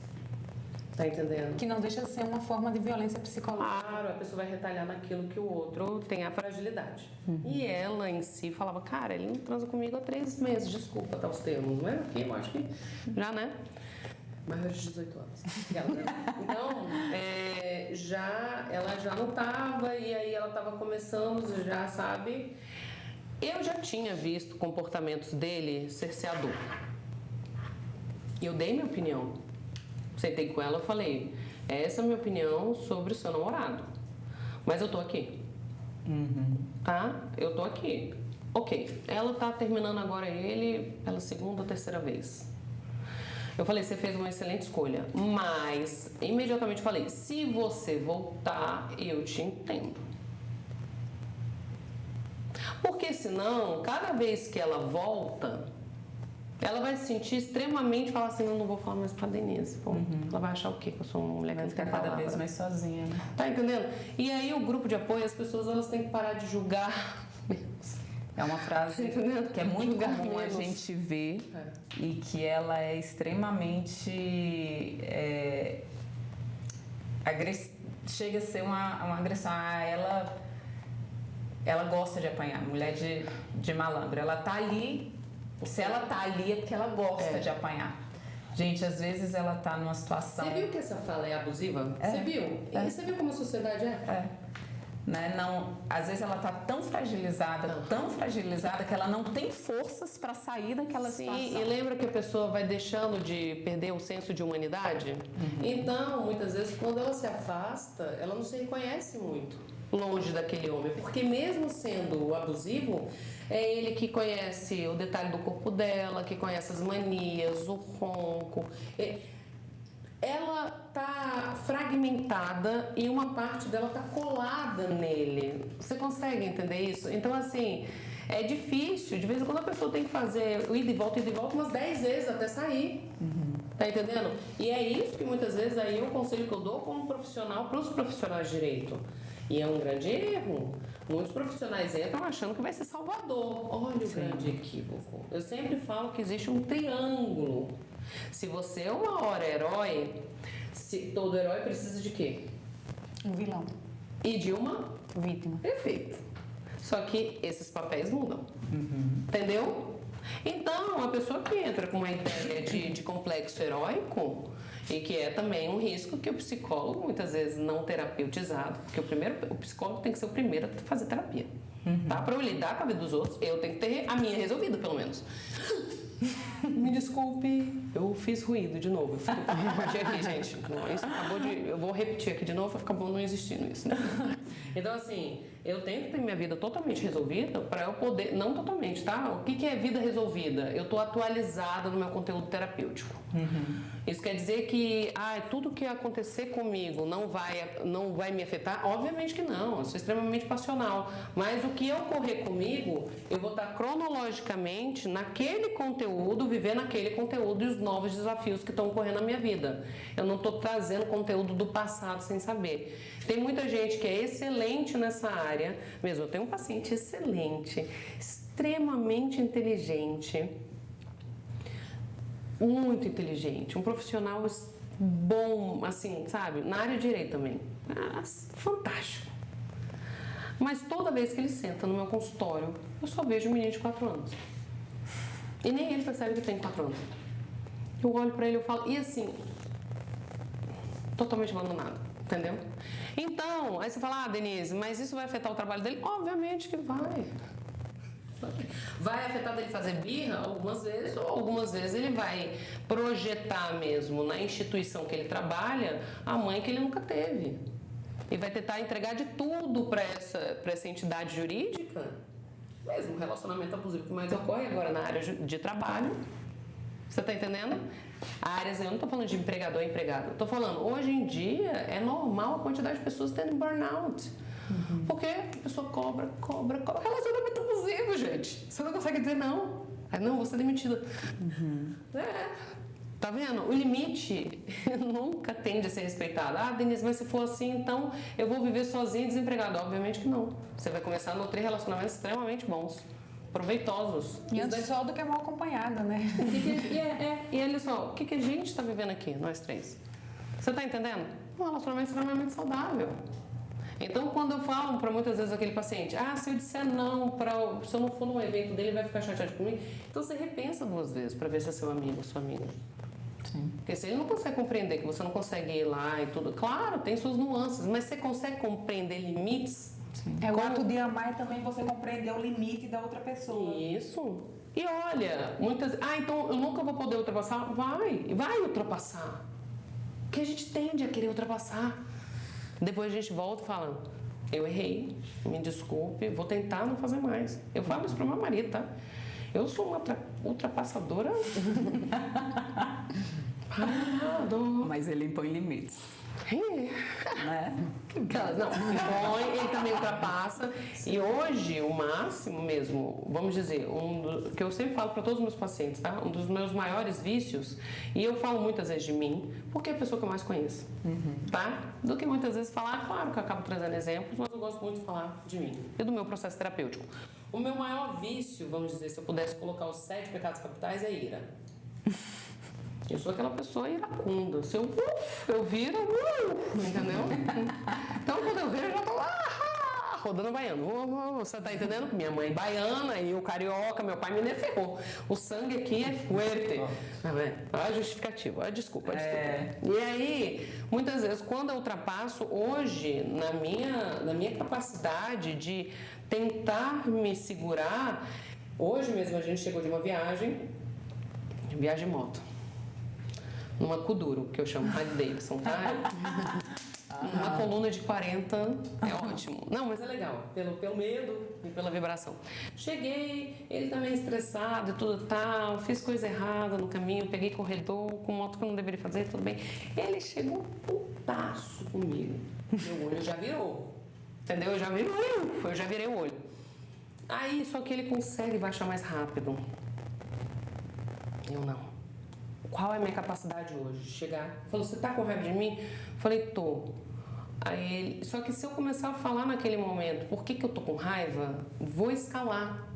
Tá entendendo? Que não deixa de ser uma forma de violência psicológica. Claro, a pessoa vai retalhar naquilo que o outro tem a fragilidade. E ela em si falava, cara, ele não transa comigo há 3 meses, desculpa, tá os termos, não é? Porque eu acho que já, né? Maior de 18 anos. Então, ela já não tava, e aí ela tava começando, já sabe. Eu já tinha visto comportamentos dele cerceador. E eu dei minha opinião. Sentei com ela e falei, essa é a minha opinião sobre o seu namorado. Mas eu tô aqui. Tá? Eu tô aqui. Ok, ela tá terminando agora ele pela 2ª ou 3ª vez. Eu falei, você fez uma excelente escolha. Mas, imediatamente falei, se você voltar, eu te entendo. Porque senão, cada vez que ela volta... ela vai se sentir extremamente, falar assim, eu não vou falar mais pra Denise. Pô, ela vai achar o quê? Que eu sou uma mulher que não tem palavra. Cada vez mais sozinha, né? Tá entendendo? E aí o grupo de apoio, as pessoas elas têm que parar de julgar. É uma frase que é muito comum a gente ver e que ela é extremamente chega a ser uma agressão. Ela gosta de apanhar, mulher de malandro. Ela tá ali, se ela tá ali é porque ela gosta de apanhar. Gente, às vezes ela tá numa situação... Você viu que essa fala é abusiva? Você viu? E você viu como a sociedade é? Né? Não, às vezes ela tá tão fragilizada que ela não tem forças para sair daquela situação. Sim, e lembra que a pessoa vai deixando de perder o senso de humanidade? Então, muitas vezes, quando ela se afasta, ela não se reconhece muito longe daquele homem, porque mesmo sendo abusivo, é ele que conhece o detalhe do corpo dela, que conhece as manias, o ronco. Ela tá fragmentada e uma parte dela tá colada nele. Você consegue entender isso? Então, assim, é difícil. De vez em quando a pessoa tem que fazer o ida e volta umas 10 vezes até sair. Tá entendendo? E é isso que muitas vezes aí o conselho que eu dou como profissional para os profissionais de direito. E é um grande erro. Muitos profissionais entram achando que vai ser salvador. Olha o grande equívoco. Eu sempre falo que existe um triângulo. Se você é uma hora herói, todo herói precisa de quê? Um vilão. E de uma Vítima. Perfeito. Só que esses papéis mudam. Entendeu? Então, a pessoa que entra com uma ideia de complexo heróico, e que é também um risco que o psicólogo, muitas vezes não terapeutizado, porque o psicólogo tem que ser o primeiro a fazer terapia. Tá? Para eu lidar com a vida dos outros, eu tenho que ter a minha resolvida, pelo menos. Me desculpe, eu fiz ruído de novo. Eu repetir aqui, gente. Isso acabou de. Eu vou repetir aqui de novo, acabou não existindo isso. Né? Então, assim, eu tenho que ter minha vida totalmente resolvida para eu poder. Não totalmente, tá? O que é vida resolvida? Eu tô atualizada no meu conteúdo terapêutico. Isso quer dizer que tudo que acontecer comigo não vai me afetar? Obviamente que não, eu sou extremamente passional. Mas o que ocorrer comigo, eu vou estar cronologicamente naquele conteúdo, vivendo aquele conteúdo e os novos desafios que estão ocorrendo na minha vida. Eu não estou trazendo conteúdo do passado sem saber. Tem muita gente que é excelente nessa área, mesmo eu tenho um paciente excelente, extremamente inteligente, muito inteligente, um profissional bom, assim, sabe, na área de direito também, fantástico. Mas toda vez que ele senta no meu consultório, eu só vejo um menino de 4 anos. E nem ele percebe que tem 4 anos. Eu olho pra ele e falo, e assim, totalmente abandonado, entendeu? Então, aí você fala, Denise, mas isso vai afetar o trabalho dele? Obviamente que vai. Vai afetar dele fazer birra algumas vezes, ou algumas vezes ele vai projetar mesmo na instituição que ele trabalha a mãe que ele nunca teve. E vai tentar entregar de tudo para essa entidade jurídica, mesmo relacionamento abusivo que mais ocorre agora na área de trabalho. Você está entendendo? Áreas, eu não estou falando de empregador e empregado, eu estou falando, hoje em dia é normal a quantidade de pessoas tendo burnout. Porque a pessoa cobra. Relacionamento abusivo, gente. Você não consegue dizer não. Não, vou ser demitida. Tá vendo? O limite nunca tende a ser respeitado. Denise, mas se for assim, então eu vou viver sozinha e desempregada. Obviamente que não. Você vai começar a nutrir relacionamentos extremamente bons, proveitosos. E antes só do que mal acompanhada, né? E olha só, o que a gente está vivendo aqui, nós três? Você tá entendendo? Um relacionamento extremamente saudável. Então, quando eu falo para muitas vezes aquele paciente, se eu disser não, se eu não for num evento dele, ele vai ficar chateado comigo. Então, você repensa 2 vezes para ver se é seu amigo ou sua amiga. Sim. Porque se ele não consegue compreender que você não consegue ir lá e tudo, claro, tem suas nuances, mas você consegue compreender limites? Sim. O ato de amar é também você compreender o limite da outra pessoa. Isso. E olha, muitas... então eu nunca vou poder ultrapassar? Vai ultrapassar. Porque a gente tende a querer ultrapassar. Depois a gente volta falando, eu errei, me desculpe, vou tentar não fazer mais. Eu falo isso pro meu marido, tá? Eu sou uma ultrapassadora. Mas ele impõe limites. Né? Não, ele também ultrapassa. E hoje, o máximo mesmo, vamos dizer, que eu sempre falo para todos os meus pacientes, tá? Um dos meus maiores vícios, e eu falo muitas vezes de mim, porque é a pessoa que eu mais conheço, tá? Do que muitas vezes falar, claro que eu acabo trazendo exemplos, mas eu gosto muito de falar de mim e do meu processo terapêutico. O meu maior vício, vamos dizer, se eu pudesse colocar os 7 pecados capitais, é ira. Eu sou aquela pessoa iracunda. Se eu viro, entendeu? Então, quando eu viro, eu já tô lá, rodando baiano. Você tá entendendo? Minha mãe baiana e o carioca, meu pai me ferrou. O sangue aqui é fuerte. Olha a justificativa, olha a desculpa. E aí, muitas vezes, quando eu ultrapasso, hoje, na minha capacidade de tentar me segurar, hoje mesmo a gente chegou de uma viagem de moto. Numa Kuduro, que eu chamo Harley Davidson, tá? Uma coluna de 40 é ótimo. Não, mas é legal, pelo medo e pela vibração. Cheguei, ele também estressado e tudo tal, fiz coisa errada no caminho, peguei corredor com moto que eu não deveria fazer, tudo bem. Ele chegou putaço comigo. Meu olho já virou, entendeu? Eu já virei o olho. Aí, só que ele consegue baixar mais rápido. Eu não. Qual é a minha capacidade hoje? Chegar, falou, você tá com raiva de mim? Falei, tô. Aí ele, só que se eu começar a falar naquele momento, por que eu tô com raiva? Vou escalar.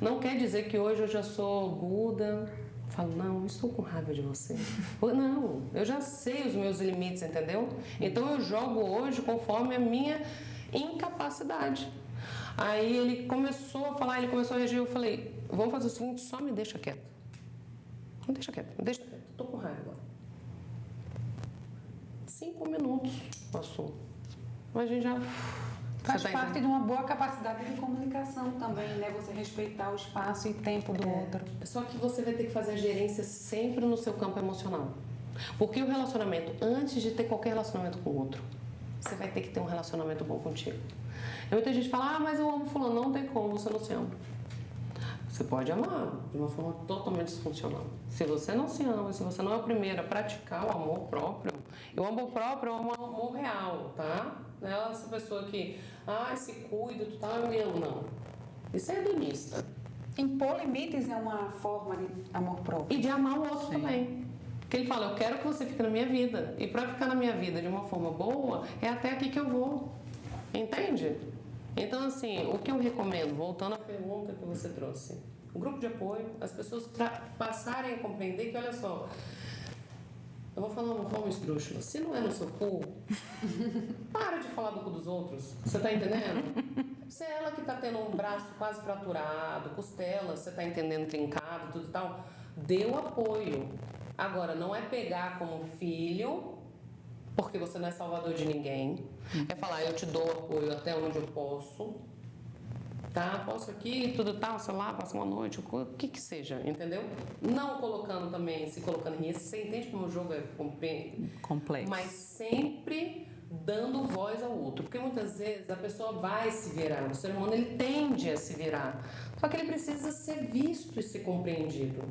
Não quer dizer que hoje eu já sou Buda. Falo, não, estou com raiva de você. Não, eu já sei os meus limites, entendeu? Então eu jogo hoje conforme a minha incapacidade. Aí ele começou a falar, ele começou a reagir, eu falei, vamos fazer o seguinte, só me deixa quieto. Me deixa quieto, tô com raiva agora. 5 minutos passou. Mas a gente já... Faz parte de uma boa capacidade de comunicação também, né? Você respeitar o espaço e tempo do outro. Só que você vai ter que fazer a gerência sempre no seu campo emocional. Porque o relacionamento, antes de ter qualquer relacionamento com o outro, você vai ter que ter um relacionamento bom contigo. E muita gente fala, mas eu amo fulano. Não tem como, você não se ama. Você pode amar de uma forma totalmente disfuncional. Se você não se ama, se você não é o primeiro a praticar o amor próprio, e o amor próprio é um amor real, tá? Não é essa pessoa que, se cuida, tu tá, eu me amo, não. Isso é hedonista. Impor limites é uma forma de amor próprio. E de amar o outro também. Porque ele fala, eu quero que você fique na minha vida. E para ficar na minha vida de uma forma boa, é até aqui que eu vou. Entende? Então, assim, o que eu recomendo, voltando à pergunta que você trouxe, o grupo de apoio, as pessoas passarem a compreender que, olha só, eu vou falar uma forma esdrúxula, se não é no seu cu, para de falar do cu dos outros, você tá entendendo? Se é ela que tá tendo um braço quase fraturado, costela, você tá entendendo, trincado, tudo e tal, dê o apoio. Agora, não é pegar como filho, porque você não é salvador de ninguém. É falar, eu te dou apoio até onde eu posso, tá? Posso aqui, tudo tal, sei lá, passa uma noite, o que seja, entendeu? Não colocando também, se colocando em risco. Você entende como o jogo é complexo, mas sempre dando voz ao outro. Porque muitas vezes a pessoa vai se virar, o ser humano ele tende a se virar. Só que ele precisa ser visto e ser compreendido.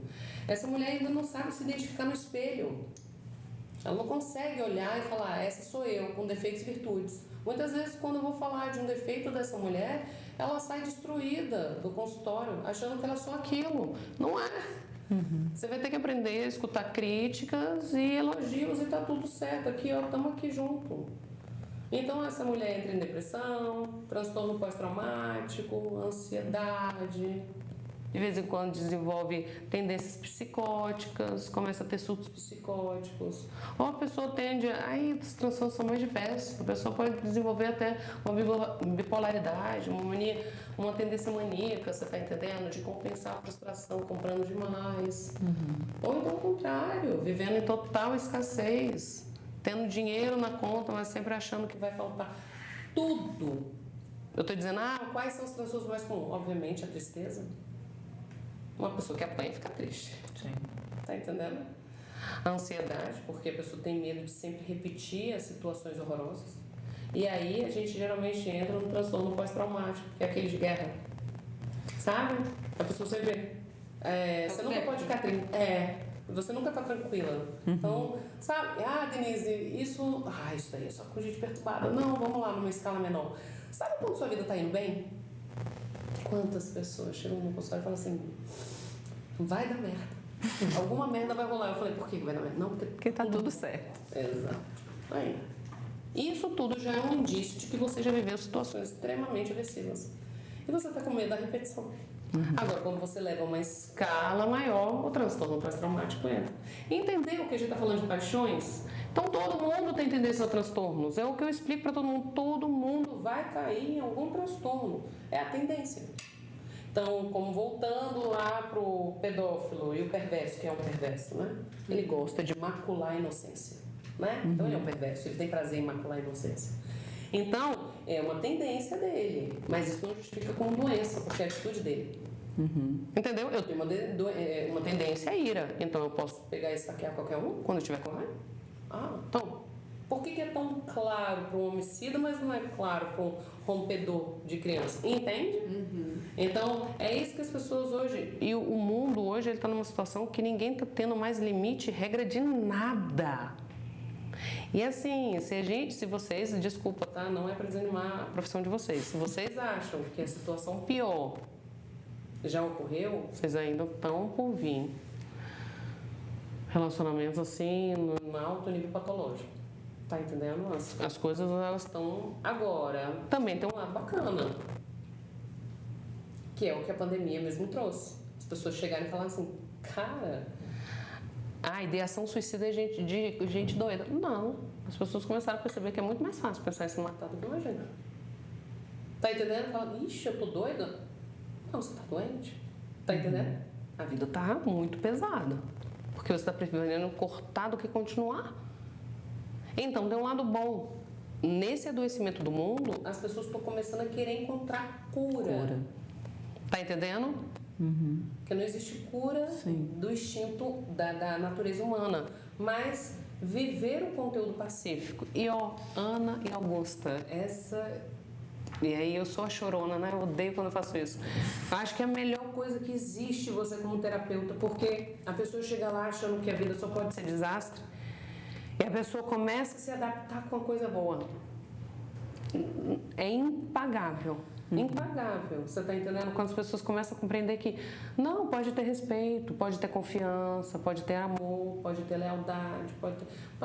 Essa mulher ainda não sabe se identificar no espelho. Ela não consegue olhar e falar, essa sou eu, com defeitos e virtudes. Muitas vezes, quando eu vou falar de um defeito dessa mulher, ela sai destruída do consultório, achando que ela é só aquilo. Não é. Você vai ter que aprender a escutar críticas e elogios e tá tudo certo. Aqui, ó, estamos aqui junto. Então, essa mulher entra em depressão, transtorno pós-traumático, ansiedade... De vez em quando desenvolve tendências psicóticas, começa a ter surtos psicóticos. Ou a pessoa tende aí os transtornos são mais diversos. A pessoa pode desenvolver até uma bipolaridade, uma mania, uma tendência maníaca, você está entendendo? De compensar a frustração comprando demais. Ou então o contrário, vivendo em total escassez, tendo dinheiro na conta, mas sempre achando que vai faltar tudo. Eu estou dizendo, quais são os transtornos mais comuns? Obviamente a tristeza. Uma pessoa que apanha fica triste. Sim. Tá entendendo? A ansiedade, porque a pessoa tem medo de sempre repetir as situações horrorosas. E aí a gente geralmente entra no transtorno pós-traumático, que é aquele de guerra. Sabe? A pessoa sempre... você nunca pode ficar você nunca tá tranquila. Então, sabe? Denise, isso daí é só com gente perturbada. Não, vamos lá, numa escala menor. Sabe quando sua vida tá indo bem? Quantas pessoas chegam no consultório e falam assim, vai dar merda. Alguma merda vai rolar. Eu falei, por que vai dar merda? Não, porque tá tudo certo. Exato. Aí. Isso tudo já é um indício de que você já viveu situações extremamente agressivas. E você tá com medo da repetição. Agora, quando você leva uma escala maior, o transtorno pós-traumático entra. Entender o que a gente está falando de paixões? Então, todo mundo tem tendência a transtornos. É o que eu explico para todo mundo. Todo mundo vai cair em algum transtorno. É a tendência. Então, como voltando lá pro pedófilo e o perverso, que é um perverso, né? Ele gosta de macular a inocência, né? Então, ele é um perverso, ele tem prazer em macular a inocência. Então, é uma tendência dele, mas isso não justifica como doença, porque é a atitude dele. Entendeu? Eu tenho uma tendência à ira, então eu posso pegar e esfaquear qualquer um quando eu estiver com raiva. Então, por que é tão claro para um homicida, mas não é claro para um rompedor de criança? Entende? Então, é isso que as pessoas hoje... E o mundo hoje está numa situação que ninguém está tendo mais limite e regra de nada. E assim, se vocês, desculpa, tá? Não é para desanimar a profissão de vocês. Se vocês acham que a situação pior já ocorreu, vocês ainda estão por vir. Relacionamentos assim, no alto nível patológico. Tá entendendo? As coisas, elas estão agora. Também tem um lado bacana, que é o que a pandemia mesmo trouxe. As pessoas chegarem e falar assim, cara, a ideação suicida é de gente doida. Não. As pessoas começaram a perceber que é muito mais fácil pensar em se matar do que imaginar. Tá entendendo? Fala, ixi, eu tô doida? Não, você tá doente. Tá entendendo? A vida tá muito pesada. Porque você está preferindo cortar do que continuar. Então, tem um lado bom. Nesse adoecimento do mundo, as pessoas estão começando a querer encontrar cura. Tá entendendo? Porque não existe cura do instinto da natureza humana. Mas viver o conteúdo pacífico. E Ana e Augusta, e aí eu sou a chorona, né? Eu odeio quando eu faço isso. Acho que é a melhor coisa que existe você como terapeuta, porque a pessoa chega lá achando que a vida só pode ser desastre e a pessoa começa a se adaptar com uma coisa boa. É impagável. Impagável. Você tá entendendo? Quando as pessoas começam a compreender que não, pode ter respeito, pode ter confiança, pode ter amor, pode ter lealdade, pode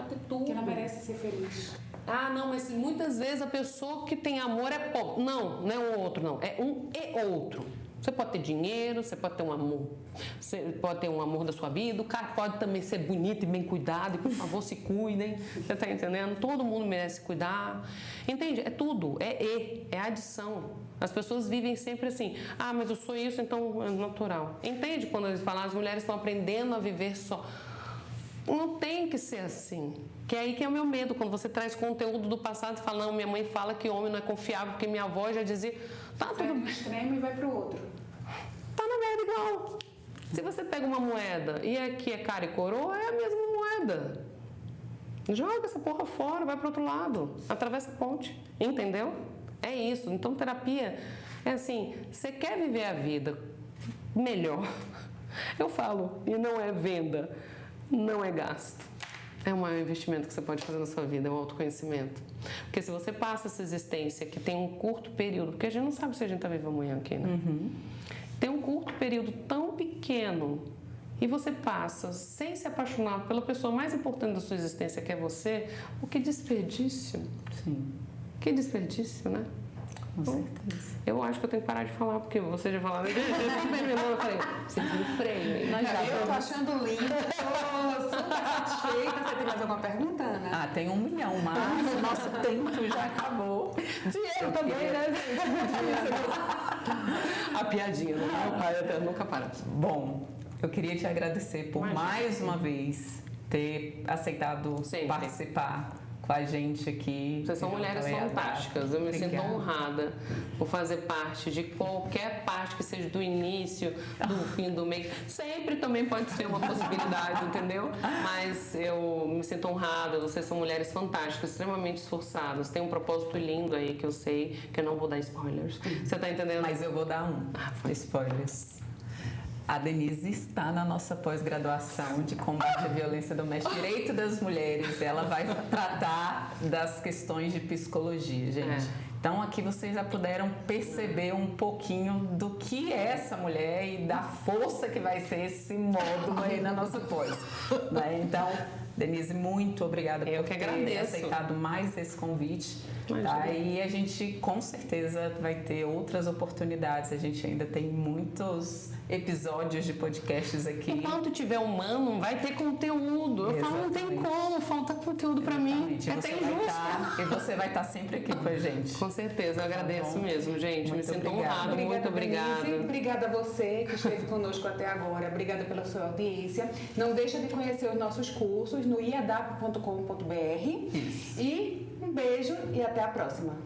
ter tudo. Que ela merece ser feliz. Não, mas muitas vezes a pessoa que tem amor é pobre. Não é um outro, não. É um e outro. Você pode ter dinheiro, você pode ter um amor. Você pode ter um amor da sua vida. O cara pode também ser bonito e bem cuidado. E, por favor, se cuidem. Você está entendendo? Todo mundo merece cuidar. Entende? É tudo. É adição. As pessoas vivem sempre assim. Mas eu sou isso, então é natural. Entende? Quando eles falam, as mulheres estão aprendendo a viver só. Não tem que ser assim. Que é aí que é o meu medo, quando você traz conteúdo do passado e fala, não, minha mãe fala que homem não é confiável, porque minha avó já dizia, tá tudo bem. Vai pro extremo e vai pro outro. Tá na merda igual. Se você pega uma moeda e aqui é cara e coroa, é a mesma moeda. Joga essa porra fora, vai pro outro lado, atravessa a ponte, entendeu? É isso. Então terapia é assim, você quer viver a vida melhor, eu falo, e não é venda, não é gasto. É o maior investimento que você pode fazer na sua vida, é o autoconhecimento. Porque se você passa essa existência que tem um curto período, porque a gente não sabe se a gente está vivo amanhã aqui, né? Tem um curto período tão pequeno e você passa sem se apaixonar pela pessoa mais importante da sua existência, que é você, o que desperdício. Sim. Que desperdício, né? Com certeza. Eu acho que eu tenho que parar de falar, porque você já falava, eu falei, você tem um freio. Eu tô achando lindo, tô super satisfeita. Você tem mais alguma pergunta, Ana? Tem 1 milhão, mas o nosso tempo já acabou. Dinheiro também, né? A piadinha, né? Meu pai até nunca para. Bom, eu queria te agradecer por mais uma vez ter aceitado participar com a gente aqui. Vocês são mulheres fantásticas. Eu me sinto honrada por fazer parte de qualquer parte que seja do início, do fim, do meio. Sempre também pode ser uma possibilidade, entendeu? Mas eu me sinto honrada. Vocês são mulheres fantásticas, extremamente esforçadas. Tem um propósito lindo aí que eu sei, que eu não vou dar spoilers. Você tá entendendo? Mas eu vou dar spoilers. A Denise está na nossa pós-graduação de combate à violência doméstica, direito das mulheres. Ela vai tratar das questões de psicologia, gente. Então aqui vocês já puderam perceber um pouquinho do que é essa mulher e da força que vai ser esse módulo aí na nossa pós. Né? Então, Denise, muito obrigada Eu por que ter agradeço. aceitado mais esse convite. Tá? E a gente com certeza vai ter outras oportunidades. A gente ainda tem muitos episódios de podcasts aqui. Enquanto tiver humano, vai ter conteúdo. Eu falo, não tem como, falta conteúdo pra mim. É até injusto. E você vai estar sempre aqui com a gente. Com certeza, eu agradeço mesmo, gente. Muito Me sinto obrigada. honrado, muito obrigada. Denise. Obrigada a você que esteve conosco até agora. Obrigada pela sua audiência. Não deixa de conhecer os nossos cursos no iadap.com.br. E um beijo e até a próxima.